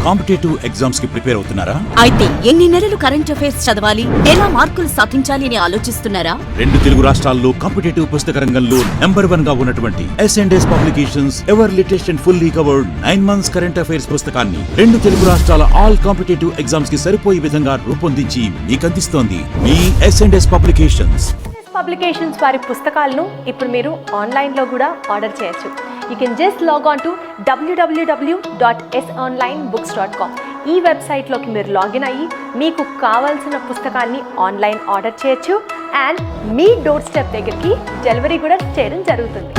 Competitive exams కి prepare అవుతున్నారా? అయితే ఎన్ని నెలలు కరెంట్ అఫైర్స్ చదవాలి, ఎలా మార్కులు సాధించాలి అని ఆలోచిస్తున్నారా? 2 తెలుగు రాష్ట్రాల్లో కాంపిటేటివ్ పుస్తక రంగంలో #1 గా ఉన్నటువంటి S&S publications ever latest and fully covered 9 months current affairs పుస్తకాన్ని 2 తెలుగు రాష్ట్రాల ఆల్ కాంపిటేటివ్ ఎగ్జామ్స్ కి సరిపోయే విధంగా రూపొందించి మీకు అందిస్తోంది మీ S&S పబ్లికేషన్స్ వారి పుస్తకాలను ఇప్పుడు మీరు ఆన్లైన్లో కూడా ఆర్డర్ చేయొచ్చు. You can just log on to www.sonlinebooks.com. ఈ వెబ్సైట్లోకి మీరు లాగిన్ అయ్యి మీకు కావాల్సిన పుస్తకాన్ని ఆన్లైన్ ఆర్డర్ చేయొచ్చు అండ్ మీ డోర్ స్టెప్ దగ్గరికి డెలివరీ కూడా చేయడం జరుగుతుంది.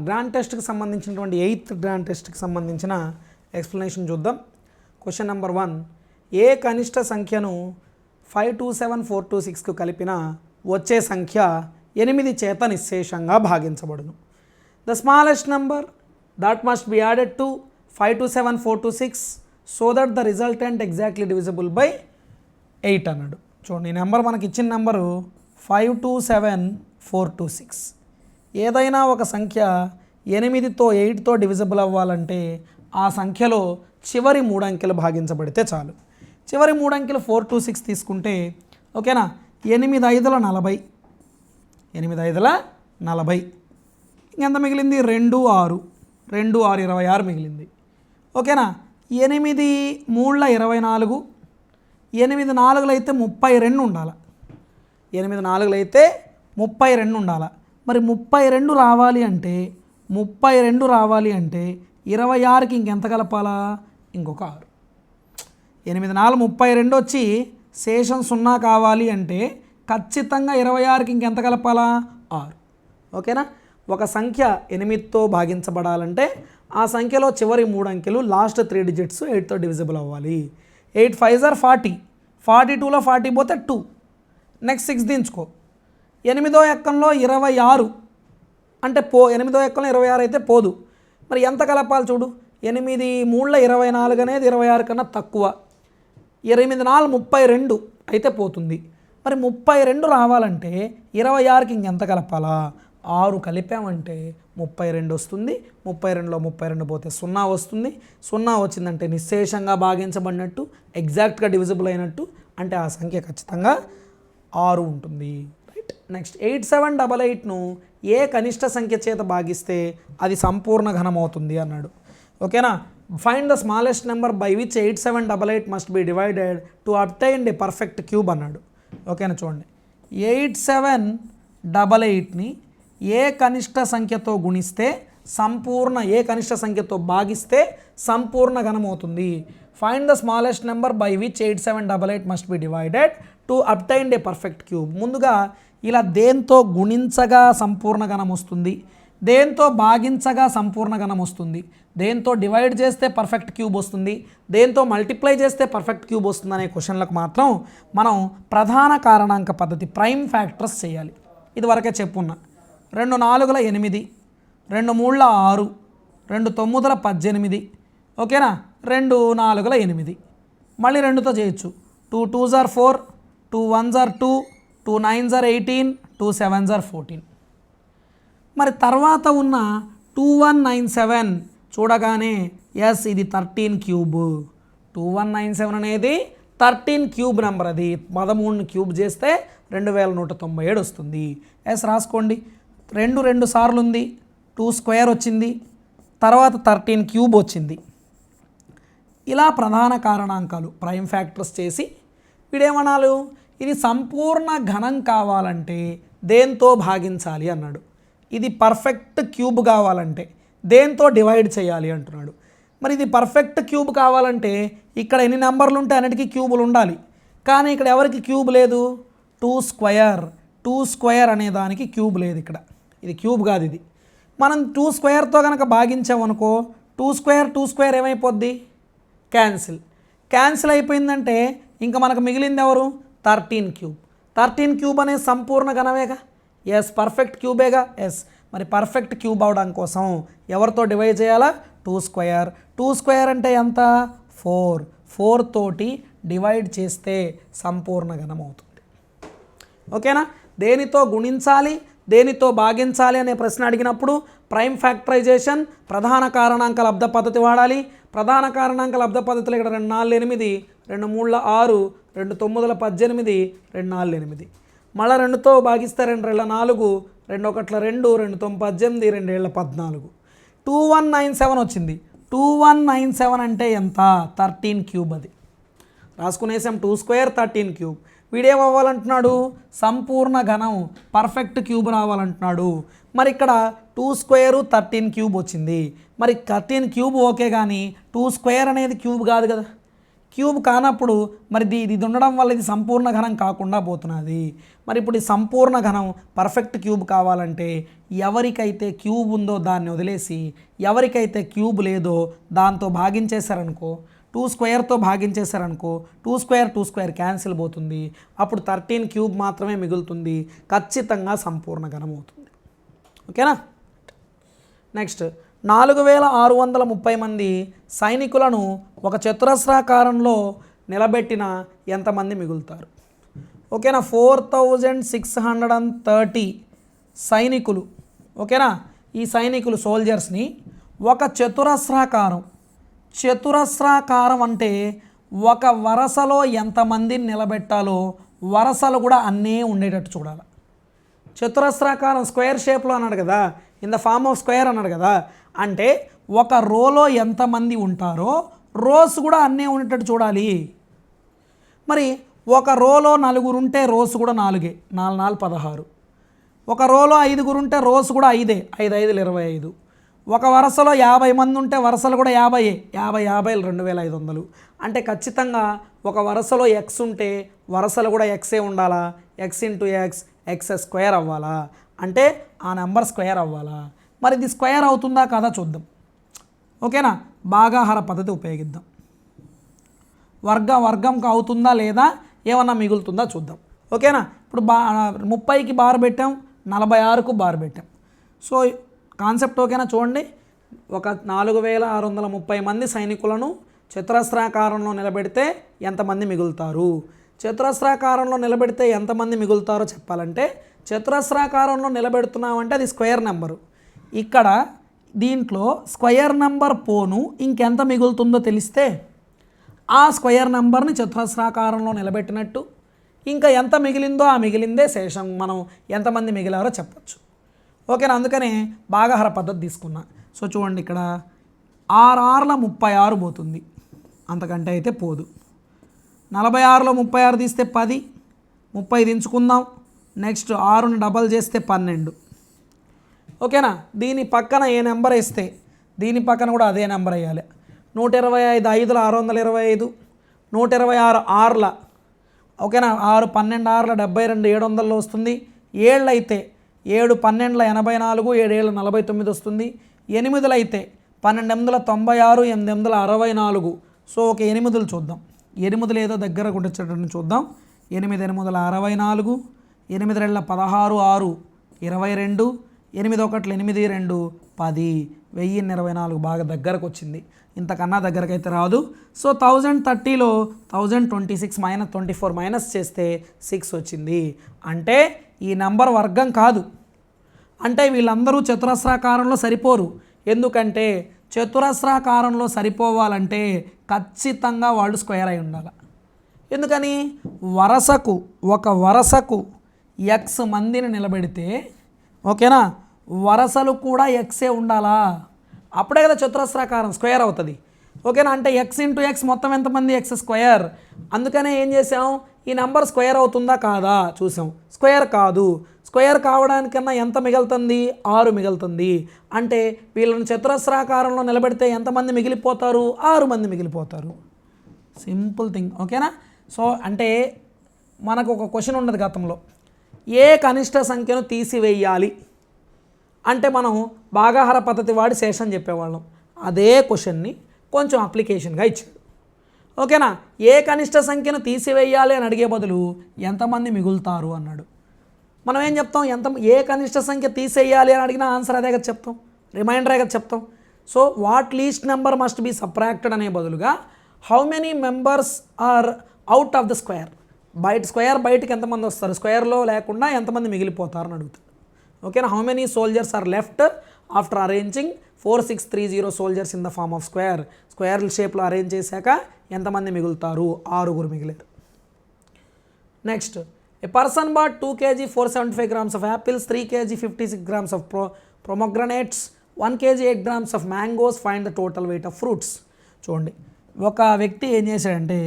గ్రాండ్ టెస్ట్కి సంబంధించినటువంటి 8th గ్రాండ్ టెస్ట్కి సంబంధించిన ఎక్స్ప్లెనేషన్ చూద్దాం. క్వశ్చన్ నెంబర్ 1, ఏ కనిష్ట సంఖ్యను 5 2 7 4 2 6కు కలిపిన వచ్చే సంఖ్య 8 చేత నిశ్శేషంగా భాగించబడును. The smallest number that must be added to 5 2 7 4 2 6 so that the resultant exactly divisible by 8 అన్నాడు. చూడండి, ఈ నెంబర్ మనకి ఇచ్చిన నెంబరు 5 2 7 4 2 6. ఏదైనా ఒక సంఖ్య 8తో 8తో డివిజిబుల్ అవ్వాలంటే ఆ సంఖ్యలో చివరి 3 అంకెలు భాగించబడితే చాలు. చివరి 3 అంకెలు 4 2 6 తీసుకుంటే ఓకేనా, 8 5 40, 8 5 40, ఇంకెంత మిగిలింది 2 6, 2 6 26 మిగిలింది. ఓకేనా, 8 3 24, 8 4 అయితే 32 ఉండాలి. 8 4 అయితే 32 ఉండాలి. మరి 32 రావాలి అంటే 26కి ఇంకెంత కలపాలా, ఇంకొక 6. 8 4 32 వచ్చి శేషం 0 కావాలి అంటే ఖచ్చితంగా 26కి ఇంకెంత కలపాలా, 6. ఓకేనా, ఒక సంఖ్య 8తో భాగించబడాలంటే ఆ సంఖ్యలో చివరి 3 అంకెలు లాస్ట్ 3 డిజిట్స్ 8తో డివిజిబుల్ అవ్వాలి. 8 5 40, 42లో 40 పోతే 2, నెక్స్ట్ 6 దించుకో. 8వ ఎక్కంలో 26 అంటే 8వ ఎక్కంలో 26 అయితే పోదు. మరి ఎంత కలపాలి చూడు, 8 3 24 అనేది 26 కన్నా తక్కువ, 8 4 32 అయితే పోతుంది. మరి 32 రావాలంటే 26కి ఇంకెంత కలపాలా, 6 కలిపామంటే 32 వస్తుంది. 32లో 32 పోతే 0 వస్తుంది. 0 వచ్చిందంటే నిశ్శేషంగా భాగించబడినట్టు, ఎగ్జాక్ట్గా డివిజిబుల్ అయినట్టు, అంటే ఆ సంఖ్య ఖచ్చితంగా 6 ఉంటుంది. రైట్. నెక్స్ట్ 8 7 8 8ను ఏ కనిష్ట సంఖ్య చేత భాగిస్తే అది సంపూర్ణ ఘనం అవుతుంది అన్నాడు. ఓకేనా, find the smallest number by which 8 7 8 8 must be divided to obtain a perfect cube అన్నాడు. ఓకేనా, చూడండి, 8 7 8 8ని ఏ కనిష్ట సంఖ్యతో గుణిస్తే ఏ కనిష్ట సంఖ్యతో భాగిస్తే సంపూర్ణ ఘనం అవుతుంది. Find the smallest number by which 8 7 8 8 must be divided to obtain a perfect cube. ముందుగా ఇలా దేంతో గుణించగా సంపూర్ణ ఘనం వస్తుంది, దేంతో భాగించగా సంపూర్ణ ఘనం వస్తుంది, దేంతో డివైడ్ చేస్తే పర్ఫెక్ట్ క్యూబ్ వస్తుంది, దేంతో మల్టిప్లై చేస్తే పర్ఫెక్ట్ క్యూబ్ వస్తుంది అనే క్వశ్చన్లకు మాత్రం మనం ప్రధాన కారణాంక పద్ధతి ప్రైమ్ ఫ్యాక్టర్స్ చేయాలి. ఇది వరకే చెప్పున్నా. 2 4 8, 2 3 6, 2 9 18, ఓకేనా, 2 4 8, మళ్ళీ 2తో చేయొచ్చు. 2 2s are 4, 2 1s are 2, 2 9s are 18, 2 7s are 14. మరి తర్వాత ఉన్న 2197 చూడగానే ఎస్ ఇది 13 క్యూబ్. 2197 అనేది 13 క్యూబ్ నెంబర్. అది 13ని క్యూబ్ చేస్తే 2197 వస్తుంది. ఎస్ రాసుకోండి. 2 సార్లు ఉంది, 2 స్క్వేర్ వచ్చింది, తర్వాత 13 క్యూబ్ వచ్చింది. ఇలా ప్రధాన కారణాంకాలు ప్రైమ్ ఫ్యాక్టర్స్ చేసి వీడేమనాలు, ఇది సంపూర్ణ ఘనం కావాలంటే దేంతో భాగించాలి అన్నాడు. ఇది పర్ఫెక్ట్ క్యూబ్ కావాలంటే దేంతో డివైడ్ చేయాలి అంటున్నాడు. మరి ఇది పర్ఫెక్ట్ క్యూబ్ కావాలంటే ఇక్కడ ఎన్ని నెంబర్లు ఉంటే అన్నిటికీ క్యూబులు ఉండాలి. కానీ ఇక్కడ ఎవరికి క్యూబ్ లేదు, 2 స్క్వేర్ అనే దానికి క్యూబ్ లేదు. ఇక్కడ ఇది క్యూబ్ కాదు. ఇది మనం 2 స్క్వేర్తో కనుక భాగించామనుకో 2 స్క్వేర్ ఏమైపోద్ది, క్యాన్సిల్ అయిపోయిందంటే ఇంకా మనకు మిగిలింది ఎవరు, 13 క్యూబ్. 13 క్యూబ్ అనేది సంపూర్ణ ఘనమేగా, ఎస్ పర్ఫెక్ట్ క్యూబేగా, ఎస్. మరి పర్ఫెక్ట్ క్యూబ్ అవడం కోసం ఎవరితో డివైడ్ చేయాలా, 2 స్క్వేర్ అంటే ఎంత, 4 తోటి డివైడ్ చేస్తే సంపూర్ణ ఘనం అవుతుంది. ఓకేనా. దేనితో గుణించాలి, దేనితో భాగించాలి అనే ప్రశ్న అడిగినప్పుడు ప్రైమ్ ఫ్యాక్టరైజేషన్, ప్రధాన కారణాంక లబ్ధ పద్ధతి వాడాలి. ప్రధాన కారణాంక లబ్ధ పద్ధతిలో ఇక్కడ 2 4 8, 2 3 6, 2 9 18, 2 4 8. మళ్ళీ 2తో భాగిస్తే 2 2 4, 2 1 2, 2 9 18, 2 7 14. 2197 వచ్చింది. 2197 అంటే ఎంత, 13 క్యూబ్. అది రాసుకునేసాం. 2 స్క్వేర్ 13 క్యూబ్. వీడేమవ్వాలంటున్నాడు, సంపూర్ణ ఘనం పర్ఫెక్ట్ క్యూబ్ రావాలంటున్నాడు. మరి ఇక్కడ 2 స్క్వేర్ 13 క్యూబ్ వచ్చింది. మరి 13 క్యూబ్ ఓకే, కానీ 2 స్క్వేర్ అనేది క్యూబ్ కాదు కదా. క్యూబ్ కానప్పుడు మరి ఇది ఉండడం వల్ల ఇది సంపూర్ణ ఘనం కాకుండా పోతున్నది. మరి ఇప్పుడు ఈ సంపూర్ణ ఘనం పర్ఫెక్ట్ క్యూబ్ కావాలంటే ఎవరికైతే క్యూబ్ ఉందో దాన్ని వదిలేసి ఎవరికైతే క్యూబ్ లేదో దాంతో భాగించేశారనుకో, 2 స్క్వేర్తో భాగించేశారనుకో 2 స్క్వేర్ క్యాన్సిల్ పోతుంది. అప్పుడు 13 క్యూబ్ మాత్రమే మిగులుతుంది. ఖచ్చితంగా సంపూర్ణ ఘనం అవుతుంది. ఓకేనా. నెక్స్ట్ 4630 మంది సైనికులను ఒక చతురస్రాకారంలో నిలబెట్టిన ఎంతమంది మిగులుతారు. ఓకేనా. 4630 సైనికులు. ఓకేనా. ఈ సైనికులు సోల్జర్స్ని ఒక చతురస్రాకారం అంటే ఒక వరసలో ఎంతమందిని నిలబెట్టాలో వరసలు కూడా అన్నీ ఉండేటట్టు చూడాలి. చతురస్రాకారం స్క్వేర్ షేప్లో అన్నాడు కదా, in the form of square అన్నాడు కదా, అంటే ఒక రోలో ఎంతమంది ఉంటారో రోస్ కూడా అన్నీ ఉండేటట్టు చూడాలి. మరి ఒక రోలో 4 ఉంటే రోస్ కూడా 4, 4 4 16. ఒక రోలో 5 ఉంటే రోస్ కూడా 5, 5 5 25. ఒక వరుసలో 50 మంది ఉంటే వరుసలు కూడా 50, 50 50 2500. అంటే ఖచ్చితంగా ఒక వరుసలో ఎక్స్ ఉంటే వరుసలు కూడా ఎక్సే ఉండాలా, ఎక్స్ ఇంటూ ఎక్స్ స్క్వేర్ అవ్వాలా, అంటే ఆ నెంబర్ స్క్వేర్ అవ్వాలా. మరి ఇది స్క్వేర్ అవుతుందా కాదా చూద్దాం. ఓకేనా. భాగాహార పద్ధతి ఉపయోగిద్దాం. వర్గంకి అవుతుందా లేదా, ఏమన్నా మిగులుతుందా చూద్దాం. ఓకేనా. ఇప్పుడు 30కి బార్ పెట్టాం, 46కు బార్ పెట్టాం. సో కాన్సెప్ట్ ఓకేనా. చూడండి, ఒక 4630 మంది సైనికులను చతురస్రాకారంలో నిలబెడితే ఎంతమంది మిగులుతారు. చతురస్రాకారంలో నిలబెడితే ఎంతమంది మిగులుతారో చెప్పాలంటే చతురస్రాకారంలో నిలబెడుతున్నామంటే అది స్క్వేర్ నెంబరు. ఇక్కడ దీంట్లో స్క్వేర్ నెంబర్ పోను ఇంకెంత మిగులుతుందో తెలిస్తే ఆ స్క్వేర్ నెంబర్ని చతురస్రాకారంలో నిలబెట్టినట్టు, ఇంకా ఎంత మిగిలిందో ఆ మిగిలిందే శేషం. మనం ఎంతమంది మిగిలారో చెప్పచ్చు. ఓకేనా. అందుకనే భాగాహార పద్ధతి తీసుకున్నా. సో చూడండి, ఇక్కడ 6 6ల 36 పోతుంది, అంతకంటే అయితే పోదు. 46లో 36 తీస్తే 10, 30 దించుకుందాం. నెక్స్ట్ 6ని డబల్ చేస్తే 12. ఓకేనా. దీని పక్కన ఏ నెంబర్ వేస్తే దీని పక్కన కూడా అదే నెంబర్ వేయాలి. 125 5ల 625, 126 6ల, ఓకేనా. 6 12 6ల 72 700లో వస్తుంది. 7 అయితే 7 12ల 84, 7 7ల 49 వస్తుంది. 8 అయితే 12 8ల 96, 8 8ల 64. సో ఒక 8 చూద్దాం. 8 ఏదో దగ్గర కొట్టించేటట్టు చూద్దాం. 8 8ల 64, 8 2 16 6 22, 8 1 8 2 10, 1024 బాగా దగ్గరకు వచ్చింది. ఇంతకన్నా దగ్గరకు అయితే రాదు. సో 1030లో 1026 -24 మైనస్ చేస్తే 6 వచ్చింది. అంటే ఈ నెంబర్ వర్గం కాదు, అంటే వీళ్ళందరూ చతురస్రాకారంలో సరిపోరు. ఎందుకంటే చతురస్రాకారంలో సరిపోవాలంటే ఖచ్చితంగా వాళ్ళు స్క్వేర్ అయి ఉండాలి. ఎందుకని ఒక వరసకు ఎక్స్ మందిని నిలబెడితే ఓకేనా, వరసలు కూడా ఎక్సే ఉండాలా, అప్పుడే కదా చతురస్రాకారం స్క్వేర్ అవుతుంది. ఓకేనా, అంటే ఎక్స్ ఇంటూ ఎక్స్ మొత్తం ఎంతమంది ఎక్స్ స్క్వేర్. అందుకనే ఏం చేసాం, ఈ నెంబర్ స్క్వేర్ అవుతుందా కాదా చూసాం. స్క్వేర్ కాదు. స్క్వేర్ కావడానికన్నా ఎంత మిగులుతుంది, 6 మిగులుతుంది. అంటే వీళ్ళని చతురస్రాకారంలో నిలబెడితే ఎంతమంది మిగిలిపోతారు, 6 మంది మిగిలిపోతారు. Simple thing. ఓకేనా. సో అంటే మనకు ఒక క్వశ్చన్ ఉండదు గతంలో, ఏ కనిష్ట సంఖ్యను తీసివేయాలి అంటే మనం భాగాహార పద్ధతి వాడి శేషం చెప్పేవాళ్ళం. అదే క్వశ్చన్ని కొంచెం అప్లికేషన్గా ఇచ్చాడు. ఓకేనా, ఏ కనిష్ట సంఖ్యను తీసివేయాలి అని అడిగే బదులు ఎంతమంది మిగులుతారు అన్నాడు. మనం ఏం చెప్తాం, ఏ కనిష్ట సంఖ్య తీసేయాలి అని అడిగినా ఆన్సర్ అదే కదా చెప్తాం, రిమైండరే కదా చెప్తాం. So what least number must be subtracted అనే బదులుగా how many members are out of the square, బయటకి ఎంతమంది వస్తారు, స్క్వేర్లో లేకుండా ఎంతమంది మిగిలిపోతారని అడుగుతాడు. ఓకేనా, how many soldiers are left after arranging 4630 soldiers in the form of square షేప్లో అరేంజ్ చేశాక ఎంతమంది మిగులుతారు, 6 మిగిలారు. Next, a person bought 2 kg 475 grams of apples, 3 kg 56 grams of pomegranates, 1 kg 8 grams of mangoes, find the total weight of fruits. చూడండి, ఒక వ్యక్తి ఏం చేశాడంటే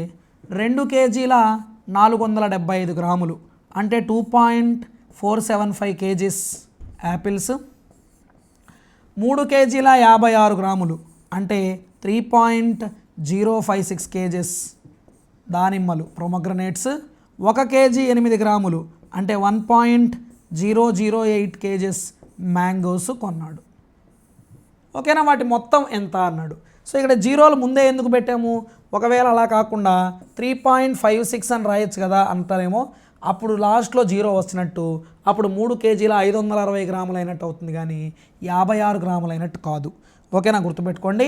2 kg 475 గ్రాములు అంటే 2.475 kgs యాపిల్స్, 3 kg 56 గ్రాములు అంటే 3.056 kgs దానిమ్మలు ప్రొమోగ్రనేట్స్, 1 kg 8 గ్రాములు అంటే 1.008 kgs మ్యాంగోస్ కొన్నాడు. ఓకేనా, వాటి మొత్తం ఎంత అన్నాడు. సో ఇక్కడ జీరోలు ముందే ఎందుకు పెట్టాము, ఒకవేళ అలా కాకుండా 3.56 అని రాయొచ్చు కదా అంటారేమో, అప్పుడు లాస్ట్లో 0 వచ్చినట్టు, అప్పుడు 3 kg 560 గ్రాములు అయినట్టు అవుతుంది కానీ 56 గ్రాములు అయినట్టు కాదు. ఓకేనా, గుర్తుపెట్టుకోండి.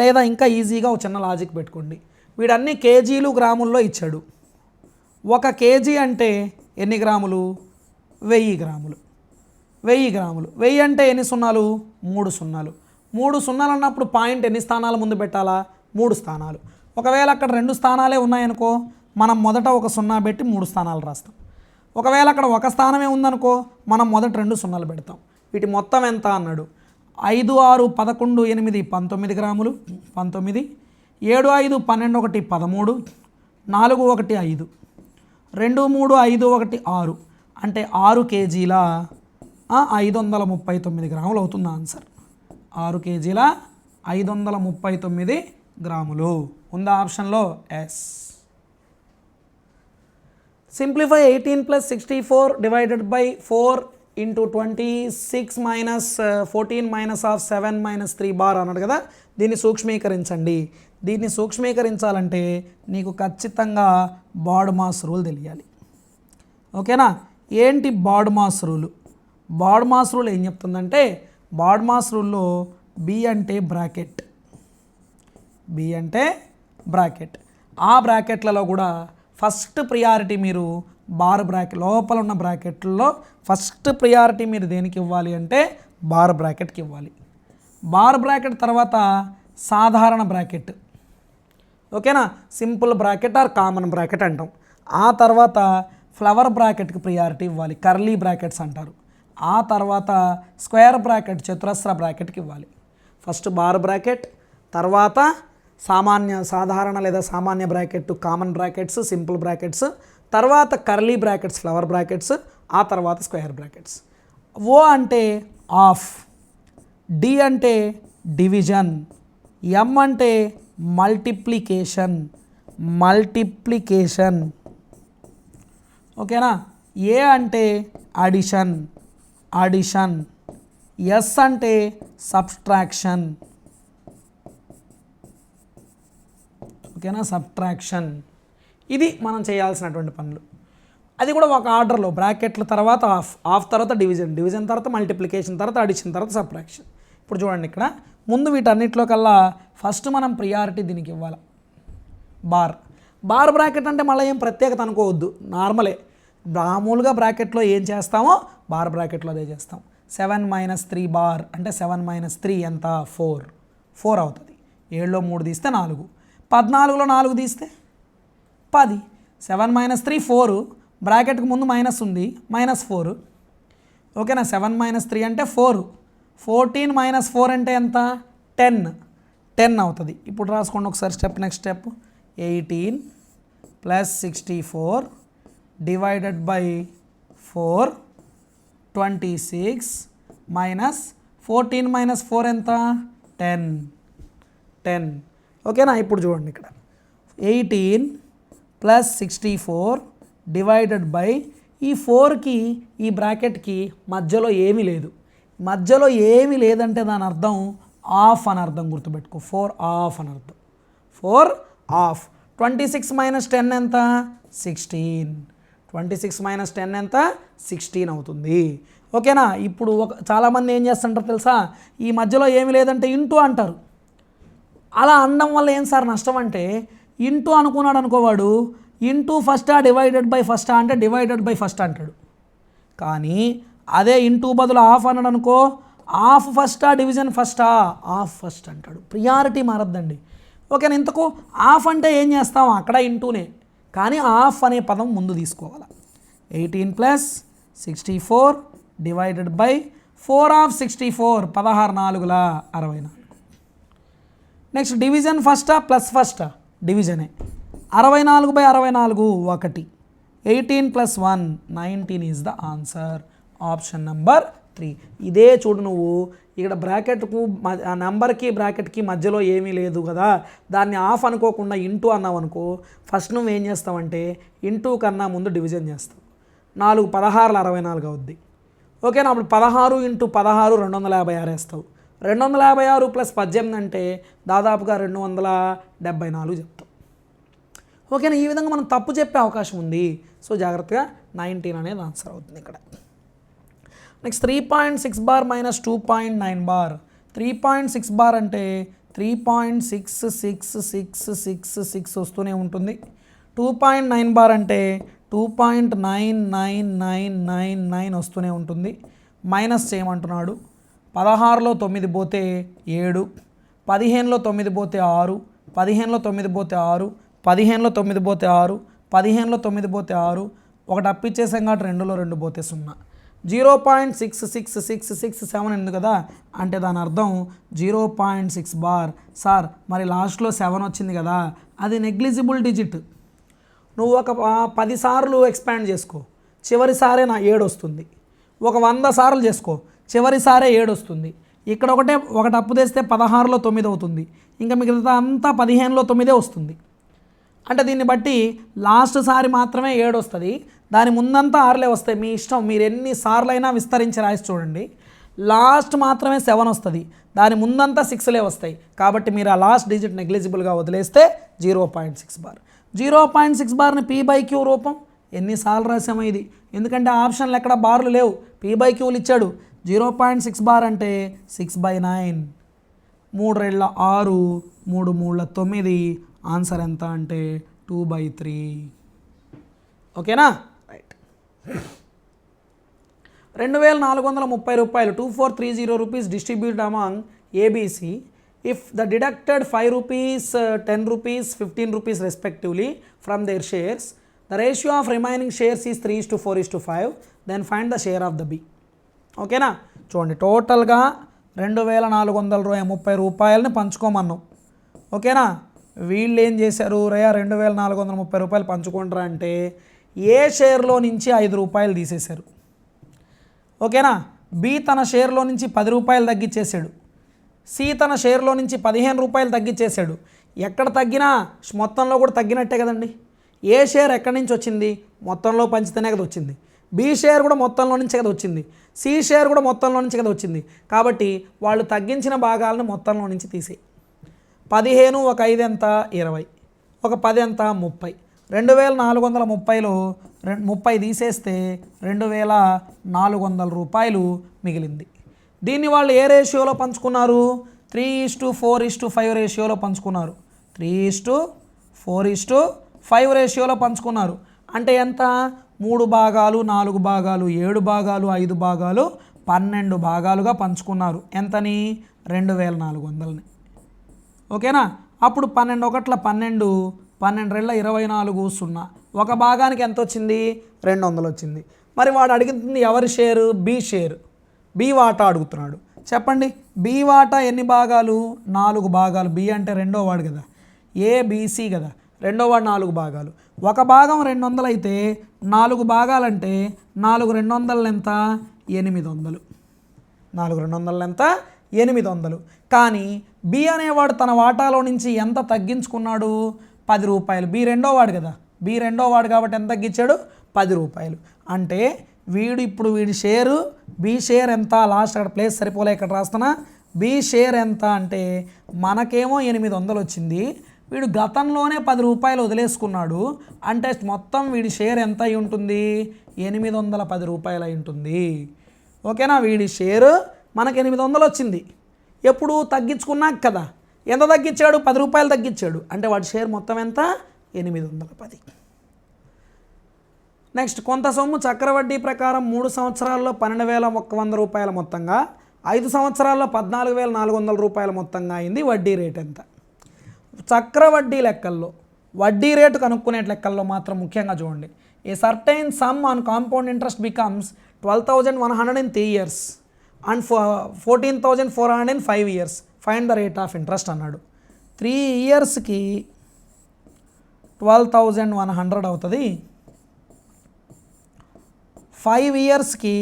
లేదా ఇంకా ఈజీగా ఒక చిన్న లాజిక్ పెట్టుకోండి, వీడన్ని కేజీలు గ్రాముల్లో ఇచ్చాడు. 1 kg అంటే ఎన్ని గ్రాములు, 1000 గ్రాములు. 1000 అంటే ఎన్ని సున్నాలు, 3 సున్నాలు. 3 సున్నాలు అన్నప్పుడు పాయింట్ ఎన్ని స్థానాల ముందు పెట్టాలా, 3 స్థానాలు. ఒకవేళ అక్కడ 2 స్థానాలే ఉన్నాయనుకో, మనం మొదట 1 సున్నా పెట్టి 3 స్థానాలు రాస్తాం. ఒకవేళ అక్కడ 1 స్థానమే ఉందనుకో, మనం మొదట 2 సున్నాలు పెడతాం. వీటి మొత్తం ఎంత అన్నాడు, 5, 6, 11, 8, 19 గ్రాములు, 19, 7, 5, 12, 1, 13, 4, 1, 5, 2, 3, 5, 1, 6 అంటే 6 kg 539 గ్రాములు అవుతుంది ఆన్సర్. 6 kg 539 గ్రాములు ఉందా ఆప్షన్లో, yes. Simplify 18 + 64 divided by 4 into 26 minus 14 minus of 7 minus 3 bar అన్నాడు కదా, దీన్ని సూక్ష్మీకరించండి. దీన్ని సూక్ష్మీకరించాలంటే నీకు ఖచ్చితంగా బాడ్మాస్ రూల్ తెలియాలి. ఓకేనా, ఏంటి బాడ్మాస్ రూలు? బాడ్మాస్ రూల్ ఏం చెప్తుందంటే, బాడ్మాస్ రూల్లో బి అంటే బ్రాకెట్, ఆ బ్రాకెట్లలో కూడా ఫస్ట్ ప్రియారిటీ మీరు బార్ బ్రాకెట్ లోపల ఉన్న బ్రాకెట్లలో ఫస్ట్ ప్రియారిటీ మీరు దేనికి ఇవ్వాలి అంటే బార్ బ్రాకెట్కి ఇవ్వాలి. బార్ బ్రాకెట్ తర్వాత సాధారణ బ్రాకెట్, ఓకేనా, simple bracket or common bracket అంటాం. ఆ తర్వాత ఫ్లవర్ బ్రాకెట్కి ప్రియారిటీ ఇవ్వాలి, కర్లీ బ్రాకెట్స్ అంటారు. ఆ తర్వాత స్క్వేర్ బ్రాకెట్ చతురస్ర బ్రాకెట్కి ఇవ్వాలి. ఫస్ట్ బార్ బ్రాకెట్, తర్వాత సాధారణ లేదా సామాన్య bracket common brackets simple brackets, తర్వాత కర్లీ బ్రాకెట్స్ ఫ్లవర్ బ్రాకెట్స్, ఆ తర్వాత స్క్వేర్ బ్రాకెట్స్. ఓ అంటే ఆఫ్, డి అంటే డివిజన్, ఎం అంటే మల్టిప్లికేషన్, ఓకేనా, ఏ అంటే అడిషన్, ఎస్ అంటే సబ్ట్రాక్షన్, ఓకేనా, సబ్ట్రాక్షన్. ఇది మనం చేయాల్సినటువంటి పనులు. అది కూడా ఒక ఆర్డర్లో, బ్రాకెట్ల తర్వాత ఆఫ్ తర్వాత డివిజన్ తర్వాత మల్టిప్లికేషన్ తర్వాత అడిషన్ తర్వాత సబ్ట్రాక్షన్. ఇప్పుడు చూడండి, ఇక్కడ ముందు వీటన్నిటిలో కల్లా ఫస్ట్ మనం ప్రియారిటీ దీనికి ఇవ్వాలి, బార్ బ్రాకెట్ అంటే మళ్ళీ ఏం ప్రత్యేకత అనుకోవద్దు, నార్మలే. మామూలుగా బ్రాకెట్లో ఏం చేస్తామో బార్ బ్రాకెట్లో అదే చేస్తాం. 7 మైనస్ 3 బార్ అంటే 7 మైనస్ 3 ఎంత 4 అవుతుంది. 7లో 3 తీస్తే 4, 14లో 4 తీస్తే 10. 7 మైనస్ 3 4, బ్రాకెట్కి ముందు మైనస్ ఉంది -4. ఓకేనా. 7 మైనస్ 3 అంటే 4, 14 మైనస్ 4 అంటే ఎంత 10 అవుతుంది. ఇప్పుడు రాసుకోండి ఒకసారి next step 18 plus 64 divided by 4 26 minus 14 minus 4 ఎంత 10. ఓకేనా. ఇప్పుడు చూడండి ఇక్కడ 18 ప్లస్ 64 డివైడెడ్ బై ఈ 4కి ఈ బ్రాకెట్కి మధ్యలో ఏమీ లేదు. మధ్యలో ఏమీ లేదంటే దాని అర్థం ఆఫ్ అని అర్థం, గుర్తుపెట్టుకో. 4 ఆఫ్ అని అర్థం. 4 ఆఫ్. 26 మైనస్ 10 ఎంత 16. 26 మైనస్ 10 ఎంత 16 అవుతుంది. ఓకేనా. ఇప్పుడు చాలామంది ఏం చేస్తుంటారు తెలుసా, ఈ మధ్యలో ఏమీ లేదంటే ఇంటూ అంటారు. అలా అనడం వల్ల ఏం సార్ నష్టం అంటే, ఇంటూ అనుకున్నాడు అనుకోవాడు, ఇంటూ ఫస్టా డివైడెడ్ బై ఫస్టా అంటే డివైడెడ్ బై ఫస్ట్ అంటాడు. కానీ అదే ఇంటూ బదులు ఆఫ్ అన్నాడు అనుకో, ఆఫ్ ఫస్టా డివిజన్ ఫస్టా ఆఫ్ ఫస్ట్ అంటాడు. ప్రియారిటీ మారద్దండి. ఓకేనా. ఇంతకు ఆఫ్ అంటే ఏం చేస్తాం, అక్కడ ఇంటూనే, కానీ ఆఫ్ అనే పదం ముందు తీసుకోవాలి. 18 ప్లస్ 64 డివైడెడ్ బై 4 ఆఫ్ 64 16 4ల 64. నెక్స్ట్ డివిజన్ ఫస్టా ప్లస్ ఫస్టా, డివిజనే. 64/64 1. 18 plus 1 19 is the answer. Option number 3. ఇదే చూడు, నువ్వు ఇక్కడ బ్రాకెట్కు నెంబర్కి బ్రాకెట్కి మధ్యలో ఏమీ లేదు కదా, దాన్ని ఆఫ్ అనుకోకుండా ఇంటూ అన్నావు అనుకో, ఫస్ట్ నువ్వు ఏం చేస్తావంటే ఇంటూ కన్నా ముందు డివిజన్ చేస్తావు. 4 16 64 అవుద్ది. ఓకేనా. అప్పుడు 16 × 16 256 వేస్తావు. 256 ప్లస్ 18 అంటే దాదాపుగా 274 చెప్తావు. ఓకేనా. ఈ విధంగా మనం తప్పు చెప్పే అవకాశం ఉంది. సో జాగ్రత్తగా 19 అనేది ఆన్సర్ అవుతుంది ఇక్కడ. Next 3.6 bar minus 2.9 bar. 3.6 bar అంటే 3.666666 వస్తూనే ఉంటుంది. 2.9 బార్ అంటే 2.99999 వస్తూనే ఉంటుంది. మైనస్ చేయమంటున్నాడు. 16లో 9 పోతే 7, 15లో 9 పోతే 6, 15లో 9 పోతే 6, 15లో 9 పోతే 6, 15లో 9 పోతే 6, ఒకటి అప్పిచ్చేసాం కాబట్టి 2లో 2 పోతే 0. 0.66667 ఉంది కదా, అంటే దాని అర్థం 0.6 బార్. సార్ మరి లాస్ట్లో 7 వచ్చింది కదా, అది నెగ్లిజిబుల్ డిజిట్. నువ్వు ఒక 10 సార్లు ఎక్స్పాండ్ చేసుకో, చివరిసారే 7 వస్తుంది. ఒక 100 సార్లు చేసుకో, చివరిసారే 7 వస్తుంది. ఇక్కడ ఒకటి అప్పు తెస్తే 16లో 9 అవుతుంది. ఇంకా మిగతా అంతా 15లో 9 వస్తుంది. అంటే దీన్ని బట్టి లాస్ట్ సారి మాత్రమే 7 వస్తుంది, దాని ముందంతా 6లే వస్తాయి. మీ ఇష్టం, మీరు ఎన్ని సార్లైనా విస్తరించి రాసి చూడండి. లాస్ట్ మాత్రమే 7 వస్తుంది, దాని ముందంతా 6లే వస్తాయి. కాబట్టి మీరు ఆ లాస్ట్ డిజిట్ నెగ్లిజిబుల్గా వదిలేస్తే 0.6 బార్. 0.6 బార్ని P/Q రూపం ఎన్నిసార్లు రాసామో ఇది, ఎందుకంటే ఆప్షన్లు ఎక్కడ బార్లు లేవు, P/Qలు ఇచ్చాడు. 0.6 బార్ అంటే 6/9, 3 రెళ్ళ 6, 3 మూళ్ళ 9. ఆన్సర్ ఎంత అంటే 2/3. ఓకేనా. రైట్. 2430 రూపాయలు 2430 rupees distribute among ABC. If the deducted 5 rupees, 10 rupees, 15 rupees respectively from their shares, the ratio of remaining shares is 3:4:5. Then find the share of the B. ఓకేనా. చూడండి, టోటల్గా 2430 రూపాయలని పంచుకోమన్నాం. ఓకేనా. వీళ్ళు ఏం చేశారు, 2430 రూపాయలు పంచుకుంటారా అంటే ఏ షేర్లో నుంచి 5 రూపాయలు తీసేశారు. ఓకేనా. బి తన షేర్లో నుంచి 10 రూపాయలు తగ్గించేశాడు. సి తన షేర్లో నుంచి 15 రూపాయలు తగ్గించేశాడు. ఎక్కడ తగ్గినా మొత్తంలో కూడా తగ్గినట్టే కదండి. ఏ షేర్ ఎక్కడి నుంచి వచ్చింది, మొత్తంలో పంచితేనే కదా వచ్చింది. బి షేర్ కూడా మొత్తంలో నుంచి కదా వచ్చింది. సి షేర్ కూడా మొత్తంలో నుంచి కదా వచ్చింది. కాబట్టి వాళ్ళు తగ్గించిన భాగాలను మొత్తంలో నుంచి తీసేయి. 15 ఒక 5 ఎంత 20, ఒక 10 ఎంత 30. 2430లో 30 తీసేస్తే 2400 రూపాయలు మిగిలింది. దీన్ని వాళ్ళు ఏ రేషియోలో పంచుకున్నారు, 3:4:5 రేషియోలో పంచుకున్నారు. 3:4:5 రేషియోలో పంచుకున్నారు. అంటే ఎంత, 3 భాగాలు 4 భాగాలు 7 భాగాలు 5 భాగాలు 12 భాగాలుగా పంచుకున్నారు. ఎంతని? 2400ని. ఓకేనా? అప్పుడు 12 ఒకట్ల 12, 12 రెళ్ళ 24, 0. ఒక భాగానికి ఎంత వచ్చింది? 200 వచ్చింది. మరి వాడు అడుగుతుంది ఎవరి షేరు? బి షేరు, బి వాటా అడుగుతున్నాడు. చెప్పండి, బి వాటా ఎన్ని భాగాలు? 4 భాగాలు. బి అంటే రెండో వాడు కదా, ఏబిసి కదా, రెండో వాడు 4 భాగాలు. ఒక భాగం 200 అయితే 4 భాగాలంటే 4 200 ఎంత? 800. 4 200 ఎంత? 800. కానీ బి అనేవాడు తన వాటాలో నుంచి ఎంత తగ్గించుకున్నాడు? 10 రూపాయలు. బి రెండో వాడు కదా, బి రెండో వాడు కాబట్టి ఎంత తగ్గించాడు? 10 రూపాయలు. అంటే వీడి షేరు, బి షేర్ ఎంత? లాస్ట్ అక్కడ ప్లేస్ సరిపోలే, ఇక్కడ రాస్తున్నా. బి షేర్ ఎంత అంటే మనకేమో 800 వచ్చింది, వీడు గతంలోనే 10 రూపాయలు వదిలేసుకున్నాడు. అంటే మొత్తం వీడి షేర్ ఎంత అయి ఉంటుంది? 810 రూపాయలు అయి ఉంటుంది. ఓకేనా? వీడి షేరు మనకు 800 వచ్చింది. ఎప్పుడు? తగ్గించుకున్నాక కదా. ఎంత తగ్గించాడు? 10 రూపాయలు తగ్గించాడు. అంటే వాడి షేర్ మొత్తం ఎంత? 810. నెక్స్ట్, కొంత సొమ్ము చక్రవడ్డీ ప్రకారం 3 సంవత్సరాల్లో 12,100 రూపాయల మొత్తంగా, 5 సంవత్సరాల్లో 14,400 రూపాయల మొత్తంగా అయింది. వడ్డీ రేట్ ఎంత? చక్రవడ్డీ లెక్కల్లో వడ్డీ రేటు కనుక్కునే లెక్కల్లో మాత్రం ముఖ్యంగా చూడండి. A certain sum on compound interest becomes 12,100 in 3 years and 14,400 in 5 years. Find the rate of interest అన్నాడు. 3 ఇయర్స్కి 12,100 అవుతుంది, 5 ఇయర్స్కి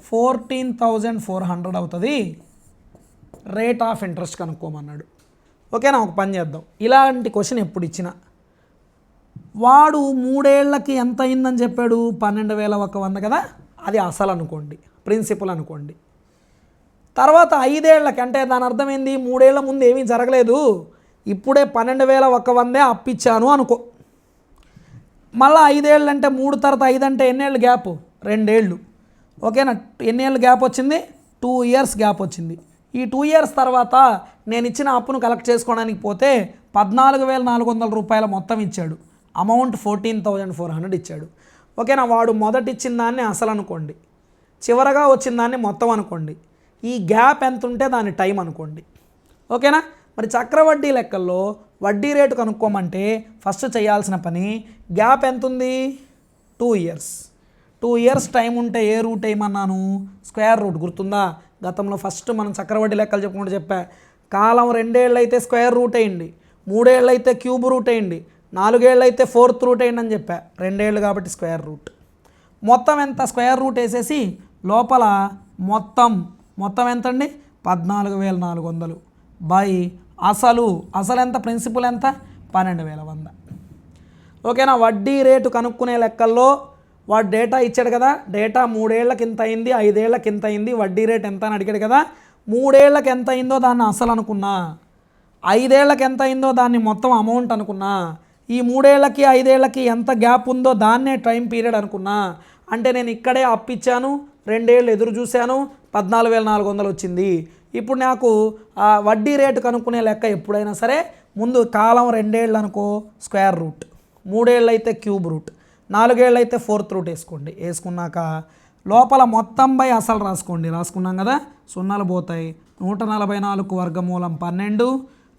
14,400 అవుతుంది. రేట్ ఆఫ్ ఇంట్రెస్ట్ కనుక్కోమన్నాడు. ఓకేనా? ఒక పని చేద్దాం. ఇలాంటి క్వశ్చన్ ఎప్పుడు ఇచ్చినా వాడు 3 ఏళ్ళకి ఎంత అయిందని చెప్పాడు? 12,100 కదా, అది అసలు అనుకోండి, ప్రిన్సిపల్ అనుకోండి. తర్వాత 5 ఏళ్ళకి అంటే దాని అర్థం ఏంది? 3 ఏళ్ల ముందు ఏమీ జరగలేదు, ఇప్పుడే 12,100 అప్పిచ్చాను అనుకో. మళ్ళీ 5 ఏళ్ళు అంటే 3 తర్వాత 5 అంటే ఎన్నేళ్ళు గ్యాప్? 2 ఏళ్ళు. ఓకేనా? ఎన్ని ఏళ్ళు గ్యాప్ వచ్చింది? 2 ఇయర్స్ గ్యాప్ వచ్చింది. ఈ 2 ఇయర్స్ తర్వాత నేను ఇచ్చిన అప్పును కలెక్ట్ చేసుకోవడానికి పోతే 14,400 రూపాయల మొత్తం ఇచ్చాడు. అమౌంట్ 14,400 ఇచ్చాడు. ఓకేనా? వాడు మొదట ఇచ్చిన దాన్ని అసలు అనుకోండి, చివరగా వచ్చిన దాన్ని మొత్తం అనుకోండి. ఈ గ్యాప్ ఎంత ఉంటే దాని టైం అనుకోండి. ఓకేనా? మరి చక్రవడ్డీ లెక్కల్లో వడ్డీ రేటు కనుక్కోమంటే ఫస్ట్ చేయాల్సిన పని, గ్యాప్ ఎంత ఉంది? 2 ఇయర్స్. 2 ఇయర్స్ టైం ఉంటే ఏ రూట్ వేయమన్నాను? Square root. గుర్తుందా? గతంలో ఫస్ట్ మనం చక్రవడ్డీ లెక్కలు చెప్పుకుంటూ చెప్పా. కాలం 2 ఏళ్ళు అయితే స్క్వేర్ రూట్ వేయండి, 3 ఏళ్ళు అయితే క్యూబ్ రూట్ వేయండి, 4 ఏళ్ళు అయితే 4th రూట్ వేయండి అని చెప్పా. 2 ఏళ్ళు కాబట్టి స్క్వేర్ రూట్. మొత్తం ఎంత? స్క్వేర్ రూట్ వేసేసి లోపల మొత్తం ఎంత అండి? 14,400 బై అసలు ఎంత? ప్రిన్సిపల్ ఎంత? 12,100. ఓకేనా? వడ్డీ రేటు కనుక్కునే లెక్కల్లో వాడు డేటా ఇచ్చాడు కదా, డేటా 3 ఏళ్ళకి ఇంత అయింది, 5 ఏళ్ళకి ఇంత అయింది, వడ్డీ రేట్ ఎంత అని అడిగాడు కదా. 3 ఏళ్ళకి ఎంత అయిందో దాన్ని అసలు అనుకున్నా, 5 ఏళ్ళకి ఎంత అయిందో దాన్ని మొత్తం అమౌంట్ అనుకున్నా, ఈ 3 ఏళ్ళకి 5 ఏళ్ళకి ఎంత గ్యాప్ ఉందో దాన్నే టైం పీరియడ్ అనుకున్నా. అంటే నేను ఇక్కడే అప్పిచ్చాను, 2 ఏళ్ళు ఎదురు చూశాను, 14,400 వచ్చింది. ఇప్పుడు నాకు వడ్డీ రేటు కనుక్కునే లెక్క ఎప్పుడైనా సరే ముందు కాలం 2 ఏళ్ళు అనుకో స్క్వేర్ రూట్, 3 ఏళ్ళు అయితే క్యూబ్ రూట్, 4 ఏళ్ళు అయితే 4th రూట్ వేసుకోండి. వేసుకున్నాక లోపల మొత్తం బై అసలు రాసుకున్నాం కదా, సున్నాలు పోతాయి. 144కు వర్గమూలం 12,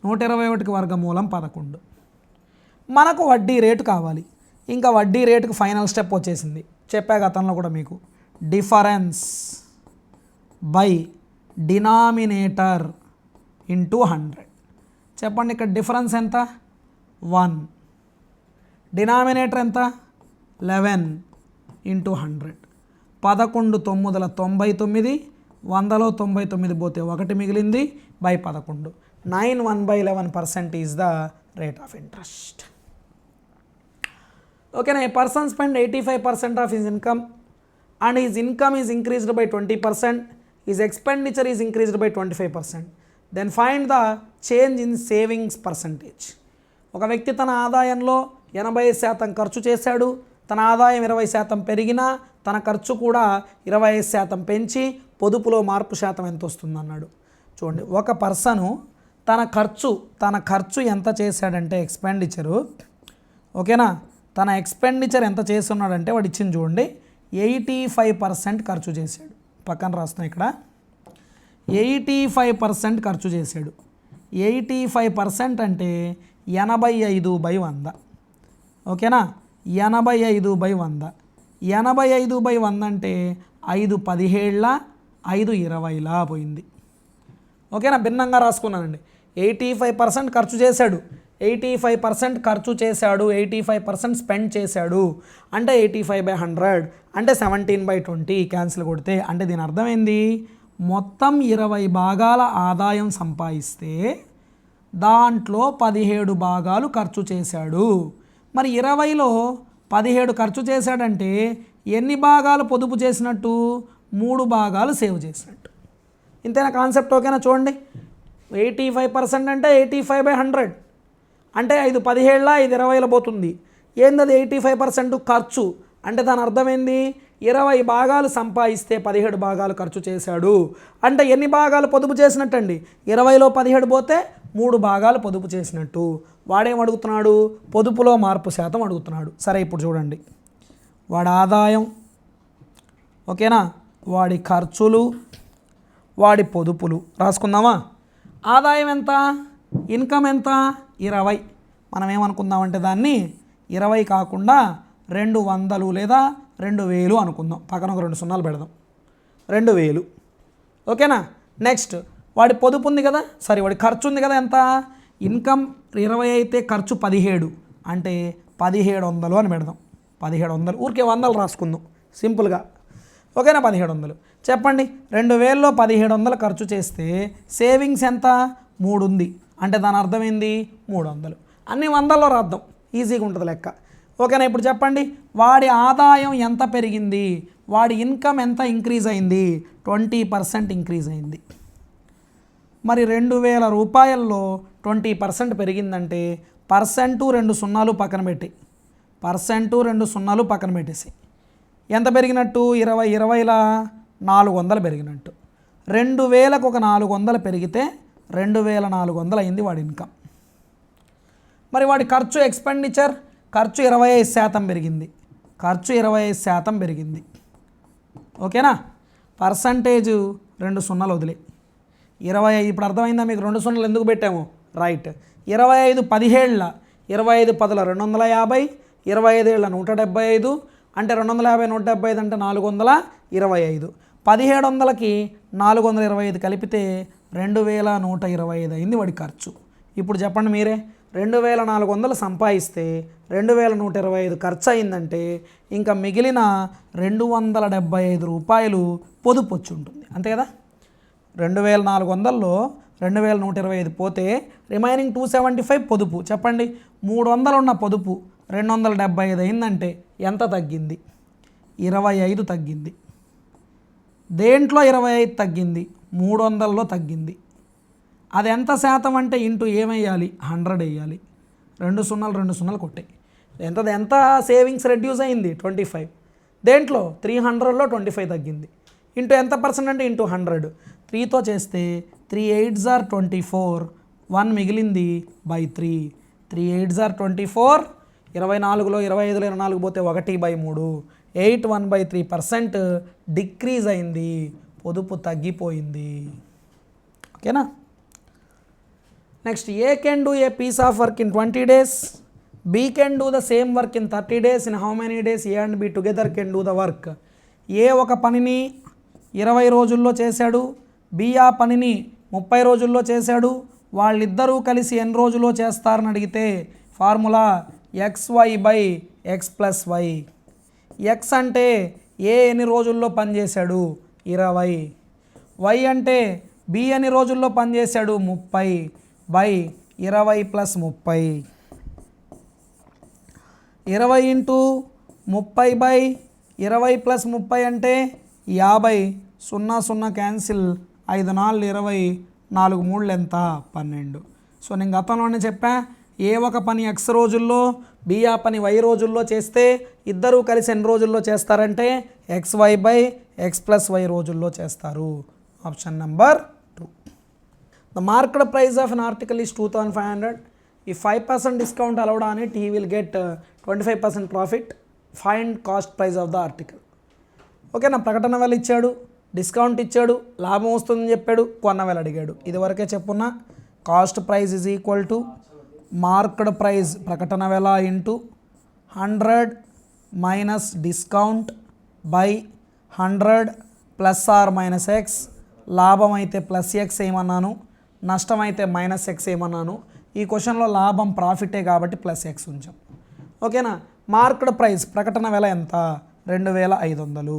121కి వర్గమూలం 11. మనకు వడ్డీ రేటు కావాలి. ఇంకా వడ్డీ రేటుకు ఫైనల్ స్టెప్ వచ్చేసింది, చెప్పా గతంలో కూడా మీకు. Difference by denominator into 100. చెప్పండి, ఇక్కడ డిఫరెన్స్ ఎంత? 1. డినామినేటర్ ఎంత? 11 ఇంటూ 100. 11 9ల 99, 100లో 99 పోతే 1 మిగిలింది by 11. 9 1/11% is the rate of interest. ఓకేనా? A person spend 85% of his income and his income is increased by 20%, his expenditure is increased by 25%. Then find the change in savings percentage. ఒక వ్యక్తి తన ఆదాయంలో 80% ఖర్చు చేశాడు, తన ఆదాయం 20% పెరిగినా తన ఖర్చు కూడా 25% పెంచి పొదుపులో మార్పు శాతం ఎంత వస్తుందన్నాడు. చూడండి, ఒక పర్సను తన ఖర్చు ఎంత చేశాడంటే ఎక్స్పెండిచరు, ఓకేనా, తన ఎక్స్పెండిచర్ ఎంత చేస్తున్నాడంటే వాడు ఇచ్చింది చూడండి 85% ఖర్చు చేశాడు. పక్కన రాస్తున్నాం ఇక్కడ 85% ఖర్చు చేశాడు. 85% అంటే 85/100. ఓకేనా, 85/100. 85/100 అంటే 5 17ల 5 20లా పోయింది. ఓకేనా, భిన్నంగా రాసుకున్నానండి. 85% ఖర్చు చేశాడు, 85% ఖర్చు చేశాడు, 85% స్పెండ్ చేశాడు అంటే 85/100 అంటే 17/20 క్యాన్సిల్ కొడితే అంటే దీని అర్థం ఏంది, మొత్తం 20 భాగాల ఆదాయం సంపాదిస్తే దాంట్లో 17 భాగాలు ఖర్చు చేశాడు. మరి 20లో 17 ఖర్చు చేశాడంటే ఎన్ని భాగాలు పొదుపు చేసినట్టు, 3 భాగాలు సేవ్ చేసినట్టు. ఇంతేనా కాన్సెప్ట్? ఓకేనా, చూడండి 85% అంటే 85/100 అంటే 5 17ల 5 20ల పోతుంది. ఏందది 85% ఖర్చు అంటే దాని అర్థం ఏంది, 20 భాగాలు సంపాదిస్తే 17 భాగాలు ఖర్చు చేశాడు అంటే ఎన్ని భాగాలు పొదుపు చేసినట్టు అండి, 20లో 17 పోతే 3 భాగాలు పొదుపు చేసినట్టు. వాడేం అడుగుతున్నాడు, పొదుపులో మార్పు శాతం అడుగుతున్నాడు. సరే ఇప్పుడు చూడండి, వాడి ఆదాయం, ఓకేనా, వాడి ఖర్చులు, వాడి పొదుపులు రాసుకుందామా. ఆదాయం ఎంత, ఇన్కమ్ ఎంత, 20. మనం ఏమనుకుందామంటే దాన్ని 20 కాకుండా 200 లేదా 2000 అనుకుందాం. పక్కన ఒక 2 సున్నాలు పెడదాం, 2000. ఓకేనా. నెక్స్ట్ వాడి పొదుపు ఉంది కదా, సారీ వాడి ఖర్చు ఉంది కదా, ఎంత, ఇన్కమ్ 20 అయితే ఖర్చు 17 అంటే 1700 అని పెడదాం. 1700 ఊరికే 100 రాసుకుందాం సింపుల్గా. ఓకేనా, 1700. చెప్పండి 2000లో 1700 ఖర్చు చేస్తే సేవింగ్స్ ఎంత, 3 ఉంది అంటే దాని అర్థమైంది 300. అన్ని 100లో రాద్దాం, ఈజీగా ఉంటుంది లెక్క. ఓకేనా. ఇప్పుడు చెప్పండి వాడి ఆదాయం ఎంత పెరిగింది, వాడి ఇన్కమ్ ఎంత ఇంక్రీజ్ అయింది, 20% ఇంక్రీజ్ అయింది. మరి 2000 రూపాయల్లో 20% పెరిగిందంటే పర్సెంటు 2 సున్నాలు పక్కన పెట్టి, పర్సెంటు 2 సున్నాలు పక్కన పెట్టేసి ఎంత పెరిగినట్టు, 20ల 400 పెరిగినట్టు. 2000కు ఒక 400 పెరిగితే 2400 అయింది వాడి ఇన్కమ్. మరి వాడి ఖర్చు ఎక్స్పెండిచర్, ఖర్చు 25% పెరిగింది, ఖర్చు 25% పెరిగింది. ఓకేనా. పర్సంటేజ్ 2 సున్నాలు వదిలే 25. ఇప్పుడు అర్థమైందా మీకు 2 సున్నాలు ఎందుకు పెట్టాము, రైట్. 25 17ల 25 10ల 250, 25 ఏళ్ళ 175 అంటే 250 175 అంటే 425. 1700కి 425 కలిపితే 2125 అయింది వాడి ఖర్చు. ఇప్పుడు చెప్పండి మీరే, 2400 సంపాదిస్తే 2125 ఖర్చు అయిందంటే ఇంకా మిగిలిన 275 రూపాయలు పొదుపు వచ్చి ఉంటుంది, అంతే కదా. 2400లో 2125 పోతే రిమైనింగ్ 275 పొదుపు. చెప్పండి 300 ఉన్న పొదుపు 275 అయిందంటే ఎంత తగ్గింది, 25 తగ్గింది. దేంట్లో 25 తగ్గింది, 300లో తగ్గింది. అది ఎంత శాతం అంటే ఇంటూ ఏమేయాలి, 100 వేయాలి. 2 సున్నాలు కొట్టాయి. ఎంత సేవింగ్స్ రెడ్యూస్ అయింది, 25. దేంట్లో 300లో 25 తగ్గింది. ఇంటూ ఎంత పర్సెంట్ అంటే ఇంటూ 100. 3తో చేస్తే 3 8s are 24, 1 మిగిలింది బై 3. 3 8s are 24, 24లో 25లో 24 పోతే 1/3. 8 1/3% డిక్రీజ్ అయింది, పొదుపు తగ్గిపోయింది. ఓకేనా. Next, A can do a piece of work in 20 days, B can do the same work in 30 days. In how many days A and B together can do the work. A ఒక పనిని 20 రోజుల్లో చేశాడు, B ఆ పనిని 30 రోజుల్లో చేశాడు. వాళ్ళిద్దరూ కలిసి ఎన్ని రోజుల్లో చేస్తారని అడిగితే ఫార్ములా XY/X+Y. ఎక్స్ అంటే ఏ ఎన్ని రోజుల్లో పనిచేశాడు, 20. వై అంటే బి ఎన్ని రోజుల్లో పనిచేశాడు, 30 బై 20 + 30. 20 ఇంటూ 30 బై 20 + 30 అంటే 50. 0 క్యాన్సిల్, 5 4 20, 4 3 ఎంత, 12. సో నేను గతంలోనే చెప్పా, ఏ ఒక పని X రోజుల్లో, బి ఆ పని Y రోజుల్లో చేస్తే ఇద్దరూ కలిసి ఎన్ని రోజుల్లో చేస్తారంటే XY/X+Y రోజుల్లో చేస్తారు. Option number 2. The market price of an article is 2500. ఈ 5% discount allowed on it, he will get 25% profit. Find cost price of the article. ఓకేనా, ప్రకటన వేళ ఇచ్చాడు, డిస్కౌంట్ ఇచ్చాడు, లాభం వస్తుందని చెప్పాడు, కొన్న వేళ అడిగాడు. ఇదివరకే చెప్పున్నా cost price is equal to marked price ప్రకటన వేళ into 100 minus discount by 100 plus R minus X. లాభం అయితే ప్లస్ ఎక్స్ ఏమన్నాను, నష్టం అయితే మైనస్ ఎక్స్ ఏమన్నాను. ఈ క్వశ్చన్లో లాభం ప్రాఫిటే కాబట్టి ప్లస్ ఎక్స్ ఉంచాం. ఓకేనా, మార్క్డ్ ప్రైస్ ప్రకటన వేళ ఎంత 2500,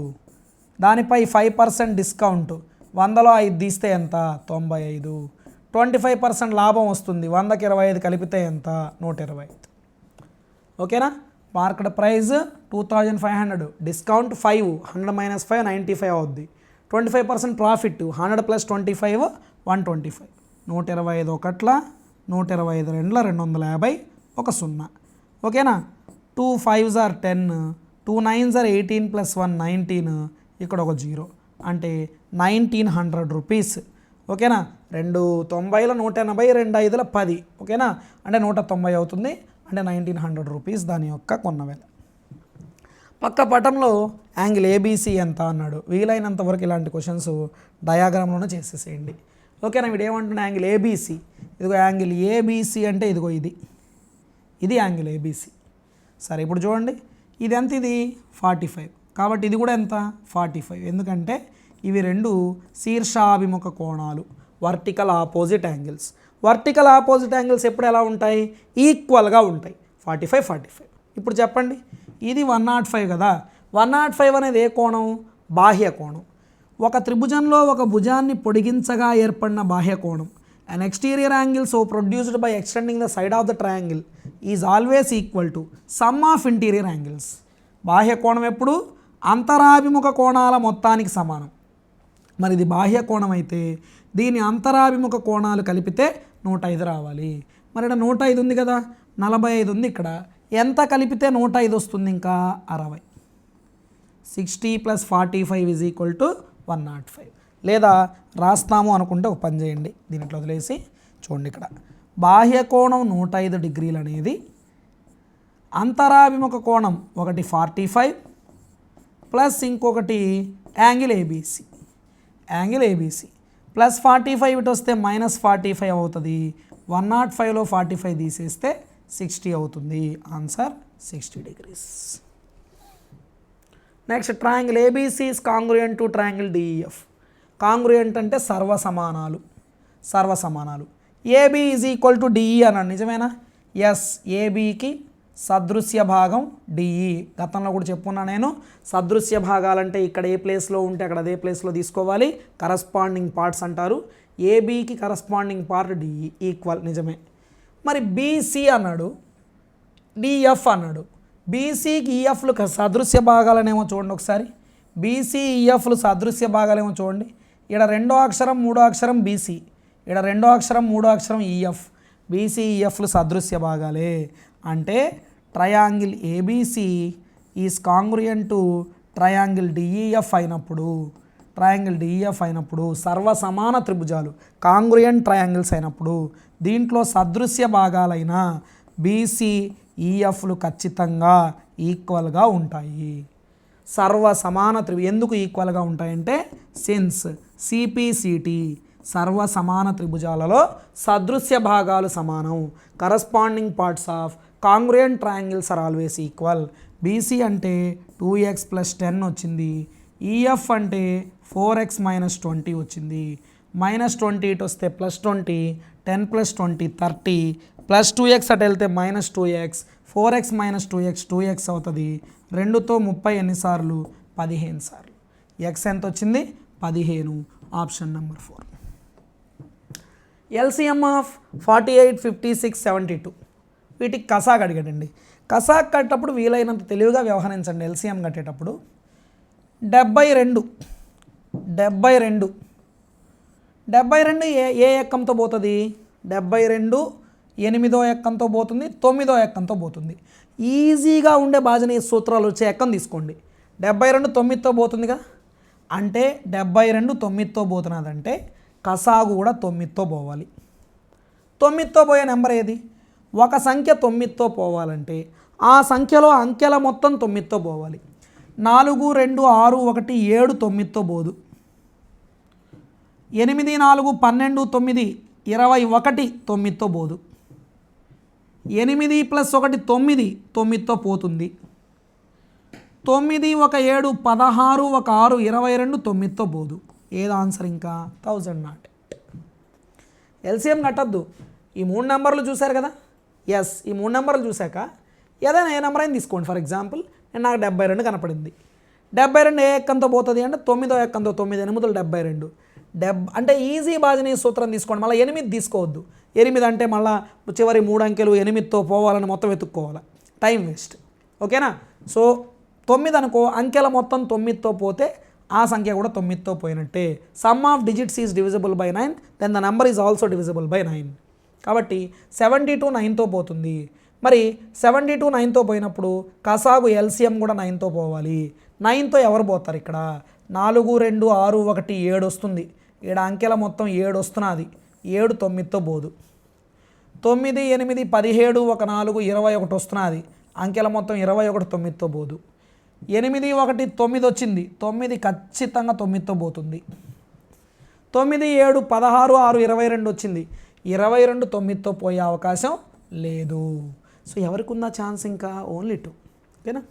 దానిపై 5% డిస్కౌంట్ 100లో 5 తీస్తే ఎంత 95, 25% లాభం వస్తుంది 100కి 25 కలిపితే ఎంత 125. ఓకేనా, మార్కెట్ ప్రైస్ 2500, డిస్కౌంట్ 5, 100 మైనస్ 5 95 అవుద్ది, 25% ప్రాఫిట్ 100 ప్లస్ 25 125, 125 ఒకట్ల 125 రెండుల 250, ఒక 0. ఓకేనా, 2 5s are 10, 2 9s are 18 plus 1 19, ఇక్కడ ఒక 0 అంటే 1900 రూపీస్. ఓకేనా, 290ల 180, 25ల 10. ఓకేనా, అంటే 190 అవుతుంది, అంటే 1900 రూపీస్ దాని యొక్క కొన్న వేల. పక్క పటంలో యాంగిల్ ఏబీసీ ఎంత అన్నాడు. వీలైనంత వరకు ఇలాంటి క్వశ్చన్స్ డయాగ్రామ్లోనే చేసేసేయండి. ఓకేనా, వీడు ఏమంటున్నా యాంగిల్ ఏబీసీ, ఇదిగో యాంగిల్ ఏబీసీ అంటే ఇదిగో ఇది యాంగిల్ ఏబీసీ. సరే ఇప్పుడు చూడండి, ఇది ఎంత, ఇది 45, కాబట్టి ఇది కూడా ఎంత 45, ఎందుకంటే ఇవి రెండు శీర్షాభిముఖ కోణాలు, vertical opposite angles. Vertical opposite angles ఎప్పుడు ఎలా ఉంటాయి, ఈక్వల్గా ఉంటాయి, 45 45. ఇప్పుడు చెప్పండి, ఇది 105 కదా, 105 అనేది ఏ కోణం, బాహ్య కోణం. ఒక త్రిభుజంలో ఒక భుజాన్ని పొడిగించగా ఏర్పడిన బాహ్య కోణం. An exterior angle so produced by extending the side of the triangle is always equal to sum of interior angles. బాహ్య కోణం ఎప్పుడు అంతరాభిముఖ కోణాల మొత్తానికి సమానం. మరి ఇది బాహ్య కోణం అయితే దీని అంతరాభిముఖ కోణాలు కలిపితే 105 రావాలి. మరి ఇక్కడ 105 ఉంది కదా, 45 ఉంది ఇక్కడ, ఎంత కలిపితే 105 వస్తుంది, ఇంకా 60. 60 ప్లస్ 45 ఈజ్ ఈక్వల్ టు 105. లేదా రాస్తాము అనుకుంటే ఒక పని చేయండి, దీంట్లో వదిలేసి చూడండి, ఇక్కడ బాహ్య కోణం 105 డిగ్రీలు అనేది అంతరాభిముఖ కోణం ఒకటి 45 ప్లస్ ఇంకొకటి angle ABC, angle ABC plus 45 ఇటు వస్తే మైనస్ 45 అవుతుంది. 105లో 45 తీసేస్తే 60 అవుతుంది. Answer 60 degrees. Next, triangle ABC is congruent to triangle DEF. Congruent అంటే సర్వసమానాలు, సర్వసమానాలు. AB is equal to DE అన్నాడు, నిజమేనా? ఎస్, ఏబీకి సదృశ్య భాగం డిఈ. గతంలో కూడా చెప్పున్నా నేను, సదృశ్య భాగాలంటే ఇక్కడ ఏ ప్లేస్లో ఉంటే అక్కడ అదే ప్లేస్లో తీసుకోవాలి, కరస్పాండింగ్ పార్ట్స్ అంటారు. ఏబీకి కరస్పాండింగ్ పార్ట్ డిఈ ఈక్వల్, నిజమే. మరి బీసీ అన్నాడు, డిఎఫ్ అన్నాడు. బీసీకి ఈఎఫ్లు సదృశ్య భాగాలనేమో చూడండి ఒకసారి. బీసీ ఈఎఫ్లు సదృశ్య భాగాలేమో చూడండి. ఇక్కడ రెండో అక్షరం మూడో అక్షరం బీసీ, ఇక్కడ రెండో అక్షరం మూడో అక్షరం ఈఎఫ్. బీసీ ఈఎఫ్లు సదృశ్య భాగాలే. అంటే triangle ABC is congruent to triangle DEF అయినప్పుడు, ట్రయాంగిల్ డిఈఎఫ్ అయినప్పుడు సర్వసమాన త్రిభుజాలు, కాంగ్రుయెంట్ ట్రయాంగిల్స్ అయినప్పుడు దీంట్లో సదృశ్య భాగాలైన బీసీ ఈఎఫ్లు ఖచ్చితంగా ఈక్వల్గా ఉంటాయి. సర్వసమాన ఎందుకు ఈక్వల్గా ఉంటాయంటే, సిన్స్ సిపిసిటి సర్వసమాన త్రిభుజాలలో సదృశ్య భాగాలు సమానం, corresponding parts of congruent triangles are always equal. BC అంటే 2x ప్లస్ 10 వచ్చింది, ఈఎఫ్ అంటే 4x మైనస్ 20 వచ్చింది. మైనస్ 20 ఇటు వస్తే ప్లస్ 20, 10 ప్లస్ 20 30, ప్లస్ 2x అటు వెళ్తే minus 2x, 4x minus 2x 2x అవుతుంది. 2తో 30 ఎన్నిసార్లు, 15 సార్లు. ఎక్స్ ఎంత వచ్చింది, 15. Option number 4. LCM of 48 56 72. వీటికి కసాక్ అడిగాడండి. కసాక్ కట్టేటప్పుడు వీలైనంత తెలివిగా వ్యవహరించండి. ఎల్సిఎం కట్టేటప్పుడు 72 ఏ ఎక్కంతో పోతుంది, 72 8వ ఎక్కంతో పోతుంది, 9వ ఎక్కంతో పోతుంది. ఈజీగా ఉండే భాజనీయ సూత్రాలు వచ్చే ఎక్కం తీసుకోండి. 72 9తో పోతుందిగా, అంటే 72 9తో పోతున్నదంటే కసాగు కూడా 9తో పోవాలి. 9తో పోయే నెంబర్ ఏది? ఒక సంఖ్య 9తో పోవాలంటే ఆ సంఖ్యలో అంకెల మొత్తం 9తో పోవాలి. 4 2 6 1 7 9తో పోదు. 8 4 12 9 21 9తో పోదు. 8 + 1 9 9తో పోతుంది. 9 1 7 16 1 6 22 9తో పోదు. ఏది ఆన్సర్ ఇంకా 1000 నాట్. ఎల్సిఎం కట్టద్దు. ఈ 3 నెంబర్లు చూశారు కదా, ఎస్ ఈ 3 నెంబర్లు చూశాక ఏదైనా ఏ నెంబర్ అయినా తీసుకోండి. ఫర్ ఎగ్జాంపుల్ నేను నాకు 72 కనపడింది. 72 ఏ ఎక్కంతో పోతుంది అంటే 9వ ఎక్కంతో 9 8 72. అంటే ఈజీ భాజనీయ సూత్రం తీసుకోండి. మళ్ళీ 8 తీసుకోవద్దు. 8 అంటే మళ్ళీ చివరి 3 అంకెలు 8తో పోవాలని మొత్తం వెతుక్కోవాలి, టైం వేస్ట్. ఓకేనా? సో 9 అనుకో, అంకెల మొత్తం 9తో పోతే ఆ సంఖ్య కూడా 9తో పోయినట్టే. Sum of digits is divisible by 9, then the number is also divisible by 9. కాబట్టి 72 9తో పోతుంది. మరి 72 9తో పోయినప్పుడు కసాగు ఎల్సిఎం కూడా 9తో పోవాలి. 9తో ఎవరు పోతారు ఇక్కడ? 4 2 6 1 7 వస్తుంది. ఇక్కడ అంకెల మొత్తం 7 వస్తున్నది. 7 9తో పోదు. 9 8 17 1 4 21 వస్తున్నది. అంకెల మొత్తం 21 9తో పోదు. 8 1 9 వచ్చింది. 9 ఖచ్చితంగా 9తో పోతుంది. 9 7 16 6 22 వచ్చింది. 22 9తో పోయే అవకాశం లేదు. సో ఎవరికి ఉన్న ఛాన్స్ ఇంకా ఓన్లీ 2. ఓకేనా?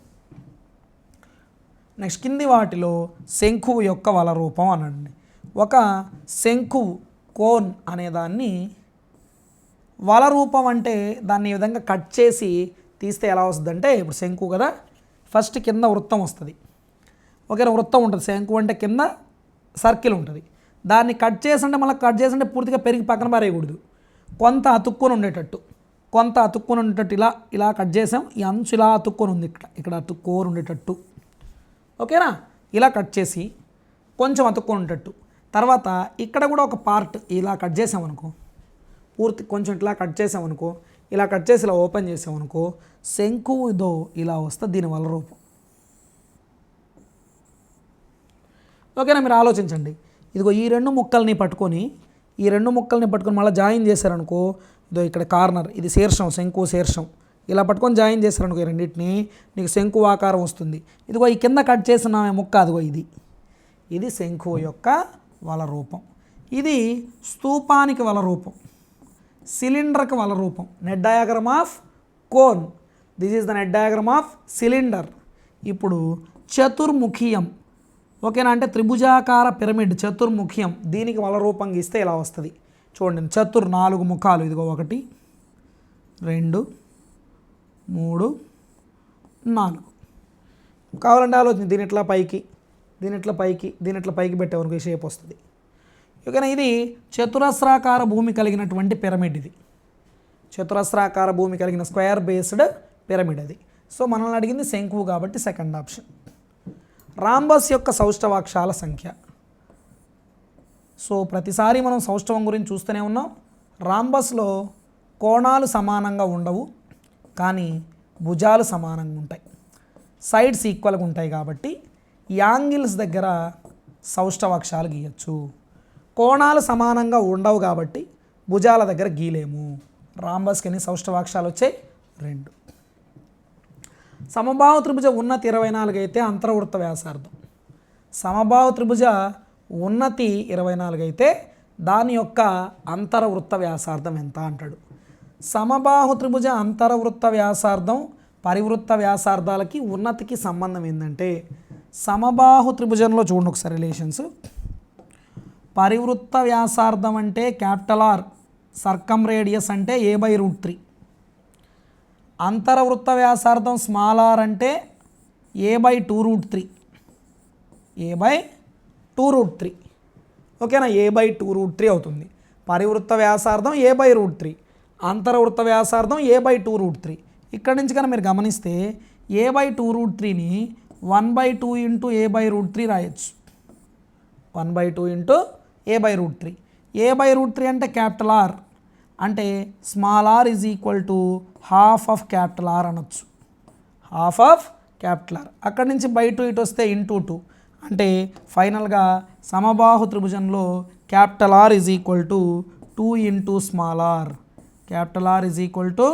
నెక్స్ట్ కింది వాటిలో శంఖువు యొక్క వల రూపం అనండి. ఒక శంఖువు కోన్ అనేదాన్ని వల రూపం అంటే దాన్ని ఈ విధంగా కట్ చేసి తీస్తే ఎలా వస్తుందంటే, ఇప్పుడు శంఖువు కదా, ఫస్ట్ కింద వృత్తం వస్తుంది. ఓకేనా? వృత్తం ఉంటుంది. శంఖువు అంటే కింద సర్కిల్ ఉంటుంది. దాన్ని కట్ చేస్తుంటే మళ్ళీ కట్ చేస్తుంటే పూర్తిగా పెరిగి పక్కన పారేయకూడదు. కొంత అతుక్కొని ఉండేటట్టు ఇలా కట్ చేసాం. ఈ అంచు ఇలా అతుక్కొని ఉంది, ఇక్కడ అతుక్కోని ఉండేటట్టు. ఓకేనా? ఇలా కట్ చేసి కొంచెం అతుక్కొని ఉండేటట్టు. తర్వాత ఇక్కడ కూడా ఒక పార్ట్ ఇలా కట్ చేసామనుకో, పూర్తి కొంచెం ఇట్లా కట్ చేసామనుకో, ఇలా కట్ చేసి ఇలా ఓపెన్ చేసామనుకో, శంఖువు ఇదో ఇలా వస్తుంది దీని వల రూపం. ఓకేనా? మీరు ఆలోచించండి. ఇదిగో ఈ రెండు ముక్కల్ని పట్టుకొని మళ్ళీ జాయిన్ చేశారనుకో, ఇదో ఇక్కడ కార్నర్, ఇది శీర్షం, శంఖువు శీర్షం, ఇలా పట్టుకొని జాయిన్ చేశారనుకో ఈ రెండింటిని, నీకు శంఖువు ఆకారం వస్తుంది. ఇదిగో ఈ కింద కట్ చేసిన ముక్క, అదిగో ఇది శంఖువు యొక్క వల రూపం. ఇది స్తూపానికి వల రూపం, సిలిండర్కి వల రూపం. Net diagram of cone, this is the net diagram of cylinder. ఇప్పుడు చతుర్ముఖియం, ఓకేనా, అంటే త్రిభుజాకార పిరమిడ్ చతుర్ముఖియం, దీనికి వల రూపం గీస్తే ఇలా వస్తుంది. చూడండి, 4 ముఖాలు, ఇదిగో 1 2 3 4. కావాలంటే ఆలోచన, దీని ఇట్లా పైకి పెట్టేవరకు ఈ షేప్ వస్తుంది. ఓకేనా? ఇది చతురస్రాకార భూమి కలిగినటువంటి పిరమిడ్. ఇది చతురస్రాకార భూమి కలిగిన స్క్వేర్ బేస్డ్ పిరమిడ్ అది. సో మనల్ని అడిగింది శంఖువు కాబట్టి సెకండ్ ఆప్షన్. రాంబస్ యొక్క సౌష్ఠవాక్షాల సంఖ్య. సో ప్రతిసారి మనం సౌష్ఠవం గురించి చూస్తూనే ఉన్నాం. రాంబస్లో కోణాలు సమానంగా ఉండవు, కానీ భుజాలు సమానంగా ఉంటాయి. సైడ్స్ ఈక్వల్గా ఉంటాయి కాబట్టి యాంగిల్స్ దగ్గర సౌష్ఠవాక్షాలు గీయచ్చు. కోణాలు సమానంగా ఉండవు కాబట్టి భుజాల దగ్గర గీలేము. రాంబస్కి ఎన్ని సౌష్ఠవాక్షాలు వచ్చాయి? 2. సమబాహు త్రిభుజ ఉన్నతి 24 అయితే అంతర్వృత్త వ్యాసార్థం. సమబాహు త్రిభుజ ఉన్నతి 24 అయితే దాని యొక్క అంతర్వృత్త వ్యాసార్థం ఎంత అంటాడు. సమబాహు త్రిభుజ అంతర్వృత్త వ్యాసార్థం పరివృత్త వ్యాసార్థాలకి ఉన్నతికి సంబంధం ఏంటంటే, సమబాహు త్రిభుజంలో చూడండి ఒకసారి రిలేషన్స్. పరివృత్త వ్యాసార్థం అంటే క్యాపిటల్ R, సర్కమ్ రేడియస్ అంటే a/√3. అంతర్వృత్త వ్యాసార్థం స్మాల్ r అంటే a/2√3. a/2√3. ఓకేనా? a/2√3 అవుతుంది. పరివృత్త వ్యాసార్థం a/√3, అంతర్వృత్త వ్యాసార్థం a/2√3. ఇక్కడ నుంచి కన్నా మీరు గమనిస్తే a/2√3ని 1/2 ఇంటూ a/√3 రాయొచ్చు. 1/2 ఇంటూ a/√3. a/√3 అంటే క్యాపిటల్ R, అంటే small r is equal to half of capital R అనొచ్చు. Half of capital R. అక్కడి నుంచి /2 ఇటు వస్తే ఇంటూ 2, అంటే ఫైనల్గా సమబాహు త్రిభుజంలో capital R is equal to 2 into small r. Capital R is equal to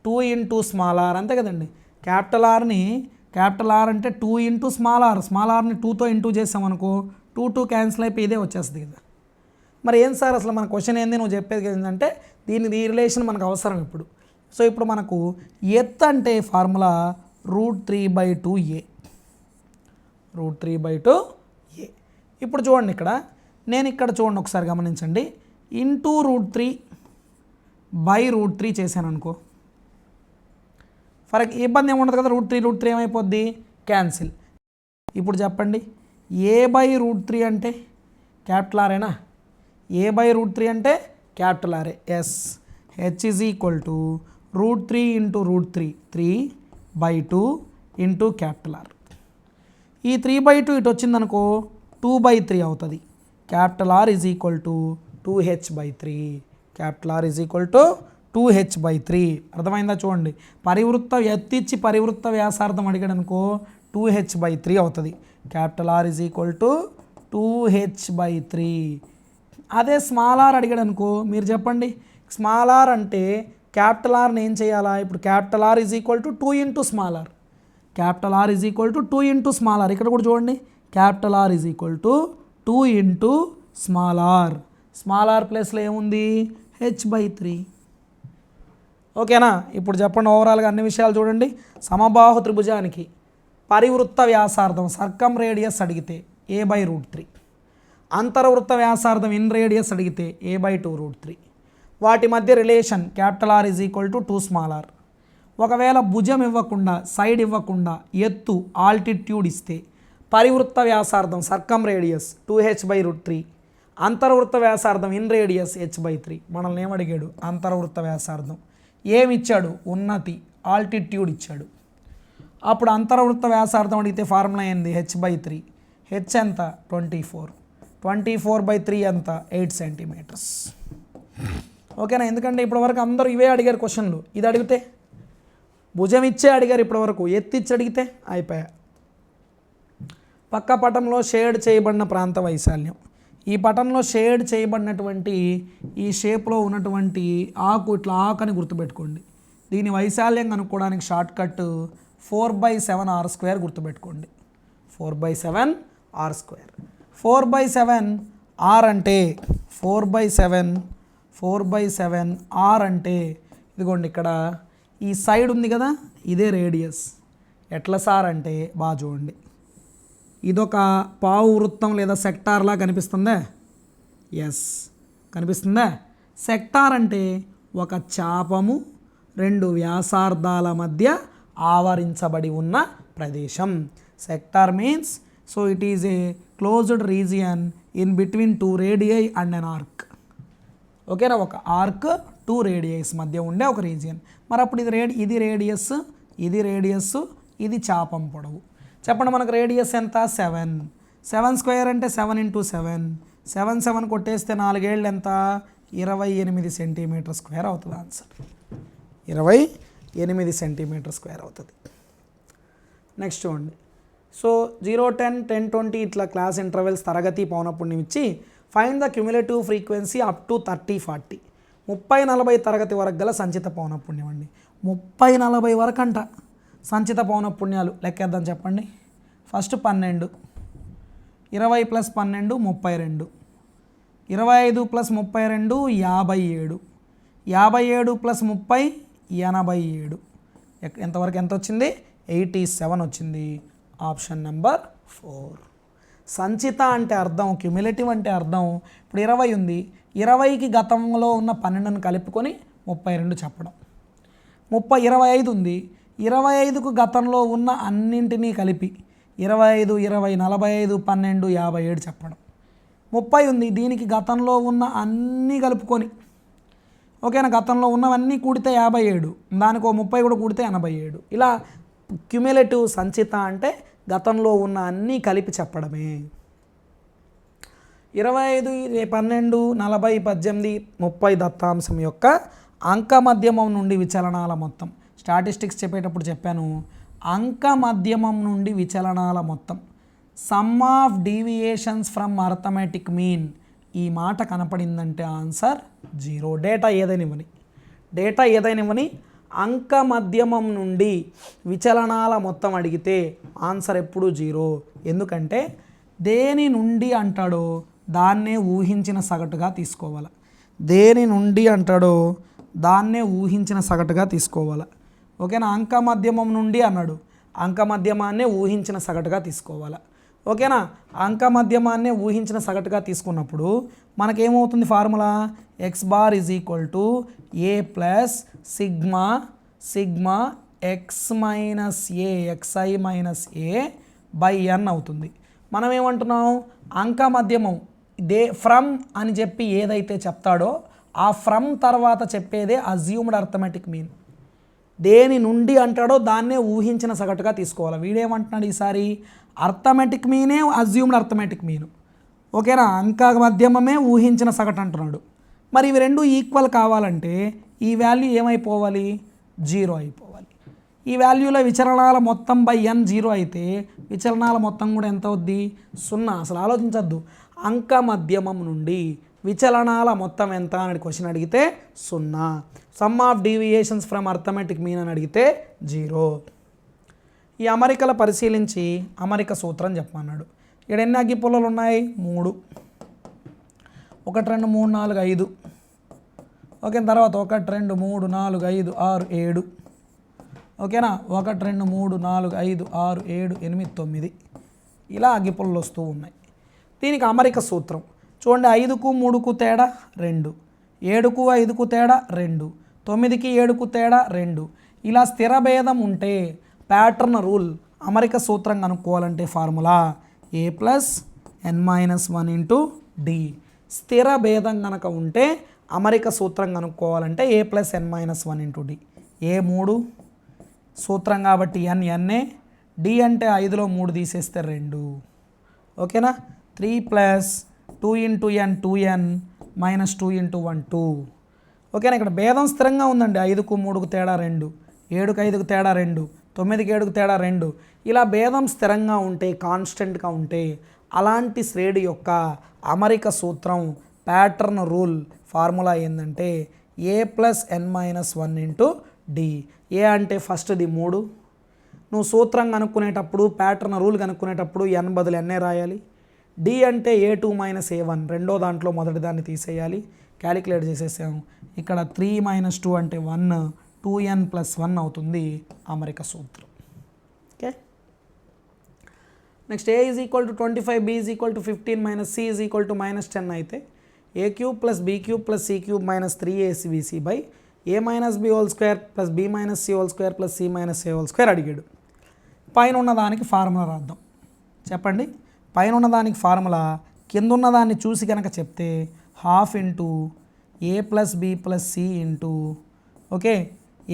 2 into small r, అంతే కదండి. క్యాపిటల్ Rని క్యాపిటల్ ఆర్ అంటే 2 ఇంటూ స్మాల్ ఆర్, స్మాల్ ఆర్ని 2తో ఇంటూ చేసామనుకో 2 క్యాన్సిల్ అయిపోయి ఇదే వచ్చేస్తుంది కదా. మరి ఏం సార్ అసలు మన క్వశ్చన్ ఏంది, నువ్వు చెప్పేది ఏంటంటే ఈ రిలేషన్ మనకు అవసరం ఇప్పుడు. సో ఇప్పుడు మనకు ఎత్ అంటే ఫార్ములా √3/2a, √3/2a. ఇప్పుడు చూడండి ఇక్కడ చూడండి ఒకసారి గమనించండి, ఇంటూ √3/√3 చేశాను అనుకో, ఫర్ ఇబ్బంది ఏముండదు కదా, √3 ఏమైపోద్ది, క్యాన్సిల్. ఇప్పుడు చెప్పండి a/√3 అంటే క్యాపిటల్ ఆరేనా, a/√3 అంటే క్యాపిటల్ ఆరే. Yes, h is equal to √3 into √3, 3/2 into capital R. ఈ 3/2 ఇటు వచ్చిందనుకో 2/3 అవుతుంది. Capital R is equal to 2h/3, capital R is equal to 2h/3. అర్థమైందా? చూడండి, ఎత్తిచ్చి పరివృత్త వ్యాసార్థం అడిగాడు అనుకో 2h/3 అవుతుంది. Capital R is equal to 2h/3. అదే స్మాల్ ఆర్ అడిగాడు అనుకో, మీరు చెప్పండి స్మాల్ ఆర్ అంటే క్యాపిటల్ ఆర్ని ఏం చేయాలా, ఇప్పుడు capital R is equal to 2 into small R, capital R is equal to 2 into small R. ఇక్కడ కూడా చూడండి capital R is equal to 2 into small R. Small R ప్లేస్లో ఏముంది, h/3. ఓకేనా? ఇప్పుడు చెప్పండి ఓవరాల్గా అన్ని విషయాలు చూడండి. సమబాహు త్రిభుజానికి పరివృత్త వ్యాసార్థం సర్కమ్ రేడియస్ అడిగితే a/√3, అంతర్వృత్త వ్యాసార్థం ఇన్ రేడియస్ అడిగితే a/2√3. వాటి మధ్య relation capital R is equal to 2 small R. ఒకవేళ భుజం ఇవ్వకుండా, సైడ్ ఇవ్వకుండా, ఎత్తు ఆల్టిట్యూడ్ ఇస్తే పరివృత్త వ్యాసార్థం సర్కమ్ రేడియస్ 2h/√3, అంతర్వృత్త వ్యాసార్థం ఇన్ రేడియస్ h/3. మనల్ని ఏమడిగాడు, అంతర్వృత్త వ్యాసార్థం ఏమిచ్చాడు, ఉన్నతి ఆల్టిట్యూడ్ ఇచ్చాడు. అప్పుడు అంతర్వృత్త వ్యాసార్థం అడిగితే ఫార్ములా ఏంది, h/3. h ఎంత, 24, 24/3 ఎంత, 8 సెంటీమీటర్స్. ఓకేనా? ఎందుకంటే ఇప్పటివరకు అందరూ ఇవే అడిగారు క్వశ్చన్లు. ఇది అడిగితే భుజం ఇచ్చే అడిగారు, ఇప్పటివరకు ఎత్తిచ్చి అడిగితే అయిపోయా. పక్క పటంలో షేడ్ చేయబడిన ప్రాంత వైశాల్యం. ఈ పటంలో షేడ్ చేయబడినటువంటి ఈ షేప్లో ఉన్నటువంటి ఆకు, ఇట్లా ఆకు అని గుర్తుపెట్టుకోండి. దీని వైశాల్యం కనుక్కోవడానికి షార్ట్ కట్ 4/7r² గుర్తుపెట్టుకోండి. 4/7r². 4/7r అంటే 4/7r అంటే ఇదిగోండి, ఇక్కడ ఈ సైడ్ ఉంది కదా, ఇదే రేడియస్. ఎట్లా సార్ అంటే బాగా చూడండి, ఇదొక పావు వృత్తం లేదా సెక్టార్లా కనిపిస్తుందా? ఎస్, కనిపిస్తుందా? సెక్టార్ అంటే ఒక చాపము 2 వ్యాసార్థాల మధ్య ఆవరించబడి ఉన్న ప్రదేశం. Sector means, so it is a closed region in between 2 radii and an arc. ఓకేనా? ఒక ఆర్క్ 2 రేడియస్ మధ్య ఉండే ఒక రీజియన్. మరి అప్పుడు ఇది రేడియస్, ఇది రేడియస్, ఇది చాపం పొడవు. చెప్పండి మనకు రేడియస్ ఎంత, 7. 7² అంటే 7 ఇంటూ 7, 7 కొట్టేస్తే 4 ఏళ్ళు ఎంత, 28 సెంటీమీటర్² అవుతుంది. ఆన్సర్ 28 సెంటీమీటర్² అవుతుంది. నెక్స్ట్ చూడండి, సో 0, 10, 10, 20 ఇట్లా క్లాస్ ఇంటర్వెల్స్ తరగతి పౌనపుణ్యం ఇచ్చి find the cumulative frequency up to 30, 40, 30, 40 తరగతి వరకు గల సంచిత పౌనపుణ్యం అండి. 30, 40 వరకు అంట సంచిత పౌనపుణ్యాలు లెక్కేద్దాం. చెప్పండి. ఫస్ట్ 12, 20 + 12 32, 25 + 32 57, 57 + 30 87. ఎంతవరకు ఎంత వచ్చింది, 87 వచ్చింది. Option number 4. సంచిత అంటే అర్థం, క్యుములేటివ్ అంటే అర్థం. ఇప్పుడు 20 ఉంది, 20కి గతంలో ఉన్న 12ను కలుపుకొని 32 చెప్పడం. 25 ఉంది, 25కు గతంలో ఉన్న అన్నింటినీ కలిపి 25, 20, 45, 12, 57 చెప్పడం. 30 ఉంది, దీనికి గతంలో ఉన్న అన్నీ కలుపుకొని, ఓకేనా, గతంలో ఉన్నవన్నీ కూడితే 57, దానికో 30 కూడా కూడితే 87. ఇలా క్యుములేటివ్ సంచిత అంటే గతంలో ఉన్న అన్నీ కలిపి చెప్పడమే. 25, 12, 40, 18, 30 దత్తాంశం యొక్క అంక మధ్యమం నుండి విచలనాల మొత్తం. స్టాటిస్టిక్స్ చెప్పేటప్పుడు చెప్పాను, అంక మధ్యమం నుండి విచలనాల మొత్తం, some of deviations from arithmetic mean. ఈ మాట కనపడిందంటే ఆన్సర్ 0. డేటా ఏదైనా ఇవ్వని అంక మధ్యమం నుండి విచలనాల మొత్తం అడిగితే ఆన్సర్ ఎప్పుడు 0. ఎందుకంటే దేని నుండి అంటాడో దాన్నే ఊహించిన సగటుగా తీసుకోవాలి. దేని నుండి అంటాడో దాన్నే ఊహించిన సగటుగా తీసుకోవాలి. ఓకేనా, అంక మధ్యమం నుండి అన్నాడు, అంక మధ్యమాన్నే ఊహించిన సగటుగా తీసుకోవాలి. ఓకేనా, అంక మధ్యమాన్నే ఊహించిన సగటుగా తీసుకున్నప్పుడు మనకేమవుతుంది formula x bar is equal to a plus sigma x minus A xi minus A by n అవుతుంది. మనం ఏమంటున్నాం, అంక మధ్యమం ఫ్రమ్ అని చెప్పి ఏదైతే చెప్తాడో ఆ ఫ్రమ్ తర్వాత చెప్పేదే అజ్యూమ్డ్ అర్థమెటిక్ మీన్. దేని నుండి అంటాడో దాన్నే ఊహించిన సగటుగా తీసుకోవాలి. వీడేమంటున్నాడు ఈసారి అర్థమెటిక్ మీనే అజ్యూమ్డ్ అర్థమెటిక్ మీన్. ఓకేనా, అంక మధ్యమమే ఊహించిన సగటు అంటున్నాడు. మరి ఇవి రెండు ఈక్వల్ కావాలంటే ఈ వాల్యూ ఏమైపోవాలి, 0 అయిపోవాలి. ఈ వాల్యూలో విచలనాల మొత్తం బై n 0 అయితే విచలనాల మొత్తం కూడా ఎంత అవుద్ది, 0. అసలు ఆలోచించద్దు. అంక మధ్యమం నుండి విచలనాల మొత్తం ఎంత అని క్వశ్చన్ అడిగితే 0. Some of deviations from arithmetic mean అని అడిగితే 0. ఈ అమరికల పరిశీలించి అమరిక సూత్రం చెప్పమన్నాడు. ఇక్కడ ఎన్ని అగ్గి పుల్లలు ఉన్నాయి, 3. 1 2 3 4 5. ఓకే, తర్వాత 1 2 3 4 5 6 7. ఓకేనా, 1 2 3 4 5 6 7 8 9 ఇలా అగ్గి పుల్లలు వస్తూ ఉన్నాయి. దీనికి అమరిక సూత్రం చూడండి. 5కు 3కు తేడా 2, 7కు 5కు తేడా 2, 9కి 7కు తేడా 2. ఇలా స్థిర భేదం ఉంటే ప్యాటర్న్ రూల్ అమరిక సూత్రం కనుక్కోవాలంటే formula a plus n-1 into d. స్థిర భేదం కనుక ఉంటే అమరిక సూత్రం కనుక్కోవాలంటే a plus n-1 into d. ఏ 3 సూత్రం కాబట్టి n d అంటే 5లో 3 తీసేస్తే 2. ఓకేనా, 3 plus 2 into n 2n minus 2 into 1 2. ఓకేనా, ఇక్కడ భేదం స్థిరంగా ఉందండి. 5కు 3కు తేడా 2, 7కు 5కు తేడా 2, 9కి 7కు తేడా 2. ఇలా భేదం స్థిరంగా ఉంటే కాన్స్టెంట్గా ఉంటే అలాంటి శ్రేణి యొక్క అమరిక సూత్రం ప్యాటర్న్ రూల్ ఫార్ములా ఏంటంటే a plus n-1 into d. ఏ అంటే ఫస్ట్ది 3. నువ్వు సూత్రం కనుక్కునేటప్పుడు ప్యాటర్న్ రూల్ కనుక్కునేటప్పుడు n బదులు n రాయాలి. d అంటే a2 మైనస్ a1 రెండో దాంట్లో మొదటి దాన్ని తీసేయాలి. క్యాలిక్యులేట్ చేసేసాము. ఇక్కడ 3 మైనస్ 2 అంటే 1, 2n ప్లస్ 1 అవుతుంది అమరిక సూత్రం. Okay, next a is equal to 25, b is equal to 15 minus c is equal to minus 10 అయితే a³ plus b³ plus c³ minus 3acbc by a minus b whole square plus b minus c whole square plus c minus a whole square అడిగాడు. పైన ఉన్నదానికి formula రాద్దాం. చెప్పండి, పైన ఉన్నదానికి formula కింద ఉన్నదాన్ని చూసి కనుక చెప్తే half into a plus b plus c into okay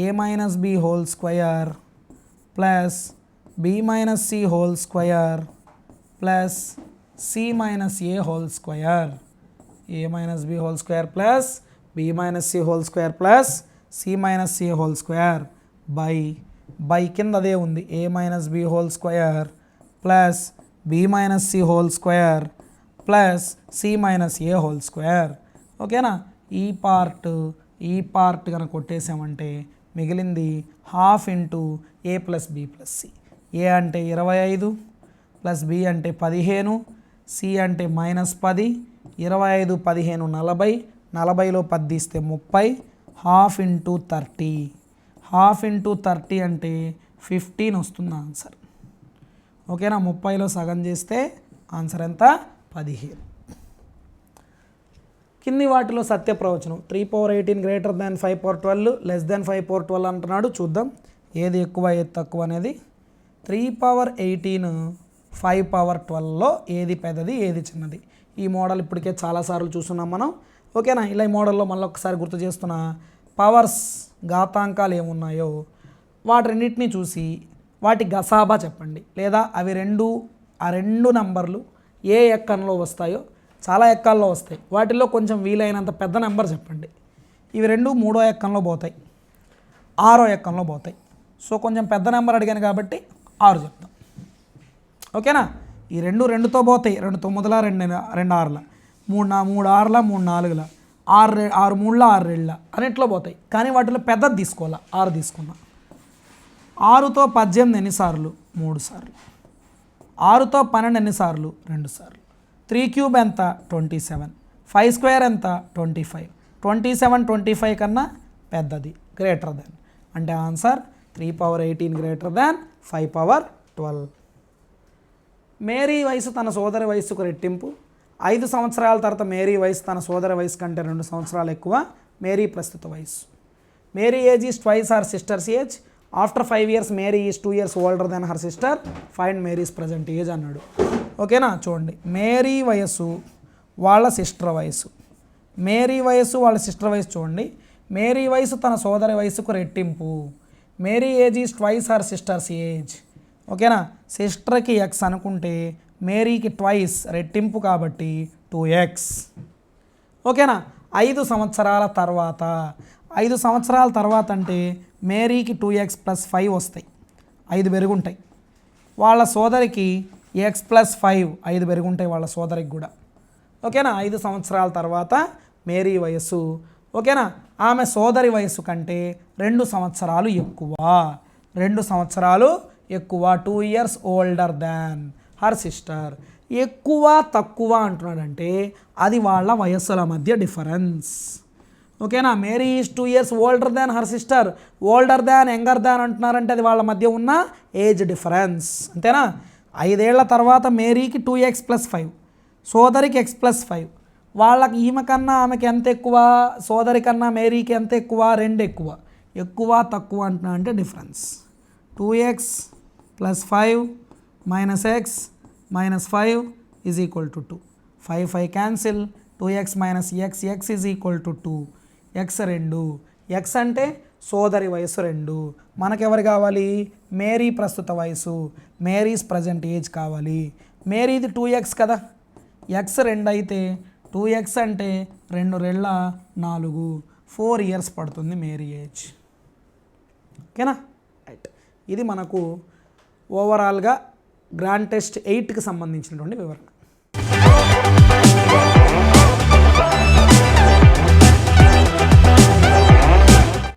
a minus b whole square plus b minus c whole square plus c minus a whole square. a minus b whole square plus b minus c whole square plus c minus a whole square by కింద అదే ఉంది a minus b whole square plus b minus c whole square plus c minus a whole square. ఓకేనా, ఈ part కనుక కొట్టేసామంటే మిగిలింది half into a plus b plus c. a అంటే 25 plus b అంటే 15, c అంటే మైనస్ 10, 25 15 40, 40లో 10 తీస్తే 30, హాఫ్ ఇంటూ 30. హాఫ్ ఇంటూ 30 అంటే 15 వస్తుంది ఆన్సర్. ఓకేనా, 30లో సగం చేస్తే ఆన్సర్ ఎంత, 15. కింది వాటిలో సత్య ప్రవచనం 3/18 గ్రేటర్ దాన్ 5/12 లెస్ దాన్ 5/12 అంటున్నాడు. చూద్దాం ఏది ఎక్కువ ఏది తక్కువ అనేది. 3/18 5/12లో ఏది పెద్దది ఏది చిన్నది. ఈ మోడల్ ఇప్పటికే చాలాసార్లు చూస్తున్నాం మనం. ఓకేనా, ఇలా ఈ మోడల్లో మళ్ళీ ఒకసారి గుర్తు చేస్తున్నా. పవర్స్ ఘాతాంకాలు ఏమున్నాయో వాటిన్నిటిని చూసి వాటి గసాబా చెప్పండి, లేదా అవి ఆ రెండు నంబర్లు ఏ ఎక్కంలో వస్తాయో. చాలా ఎక్కాల్లో వస్తాయి, వాటిల్లో కొంచెం వీలైనంత పెద్ద నెంబర్ చెప్పండి. ఇవి రెండు 3వ ఎక్కంలో పోతాయి, 6వ ఎక్కంలో పోతాయి. సో కొంచెం పెద్ద నెంబర్ అడిగాను కాబట్టి 6 చెప్తాం. ఓకేనా, ఈ 2తో పోతాయి. 2 9ల 2 6ల 3 6ల 3 4ల ఆరు మూడుల 6 రెళ్ళ అన్నిట్లో పోతాయి, కానీ వాటిలో పెద్దది తీసుకోవాలా, 6 తీసుకున్నా. 6తో 18 ఎన్నిసార్లు? 3 సార్లు. 6తో 12 ఎన్నిసార్లు? 2 సార్లు. 3 క్యూబ్ ఎంత? 27. 5 స్క్వేర్ ఎంత? 25. 27 25 కన్నా పెద్దది, గ్రేటర్ దాన్. అంటే ఆన్సర్ 3/18 గ్రేటర్ దాన్ 5/12. మేరీ వయసు తన సోదరి వయసుకు రెట్టింపు. 5 సంవత్సరాల తర్వాత మేరీ వయసు తన సోదరి వయసు కంటే 2 సంవత్సరాలు ఎక్కువ. మేరీ ప్రస్తుత వయసు. Mary age is twice her sister's age. After 5 years Mary is 2 years older than her sister. Find Mary's present age అన్నాడు. ఓకేనా, చూడండి. మేరీ వయసు వాళ్ళ సిస్టర్ వయసు, మేరీ వయసు వాళ్ళ సిస్టర్ వయసు చూడండి. మేరీ వయసు తన సోదరి వయసుకు రెట్టింపు. Mary age is twice her sister's age. ఓకేనా, సిస్టర్కి ఎక్స్ అనుకుంటే మేరీకి ట్వైస్ రెట్టింపు కాబట్టి 2x. ఓకేనా, 5 సంవత్సరాల తర్వాత, 5 సంవత్సరాల తర్వాత అంటే మేరీకి 2x + 5 వస్తాయి, 5 పెరుగుంటాయి. వాళ్ళ సోదరికి x + 5 5 పెరుగుంటాయి వాళ్ళ సోదరికి కూడా. ఓకేనా, 5 సంవత్సరాల తర్వాత మేరీ వయస్సు. ఓకేనా, ఆమె సోదరి వయస్సు కంటే 2 సంవత్సరాలు ఎక్కువ, 2 సంవత్సరాలు ఎక్కువ. 2 years older than her sister. ఎక్కువ తక్కువ అంటున్నాడంటే అది వాళ్ళ వయస్సుల మధ్య డిఫరెన్స్. ఓకేనా, Mary is 2 years older than her sister. Older than younger than అంటున్నారంటే అది వాళ్ళ మధ్య ఉన్న ఏజ్ డిఫరెన్స్. అంతేనా. 5 ఏళ్ల తర్వాత మేరీకి 2x + 5, సోదరికి x + 5. వాళ్ళకి ఈమె కన్నా ఆమెకి ఎంత ఎక్కువ? సోదరి కన్నా మేరీకి ఎంత ఎక్కువ? 2 ఎక్కువ. ఎక్కువ తక్కువ అంటున్నా అంటే difference. 2x + 5 - x - 5 = 2. 5 5 cancel. 2x - x x = 2. x 2. x అంటే సోదరి వయసు 2. మనకెవరు కావాలి? మేరీ ప్రస్తుత వయసు, మేరీస్ ప్రజెంట్ ఏజ్ కావాలి. మేరీది 2x కదా, x 2 అయితే 2x అంటే 2 రెళ్ళ 4, 4 years పడుతుంది మేరీ ఏజ్. ఓకేనా, రైట్. ఇది మనకు ఓవరాల్గా గ్రాండ్ టెస్ట్ 8కి సంబంధించినటువంటి వివరణ.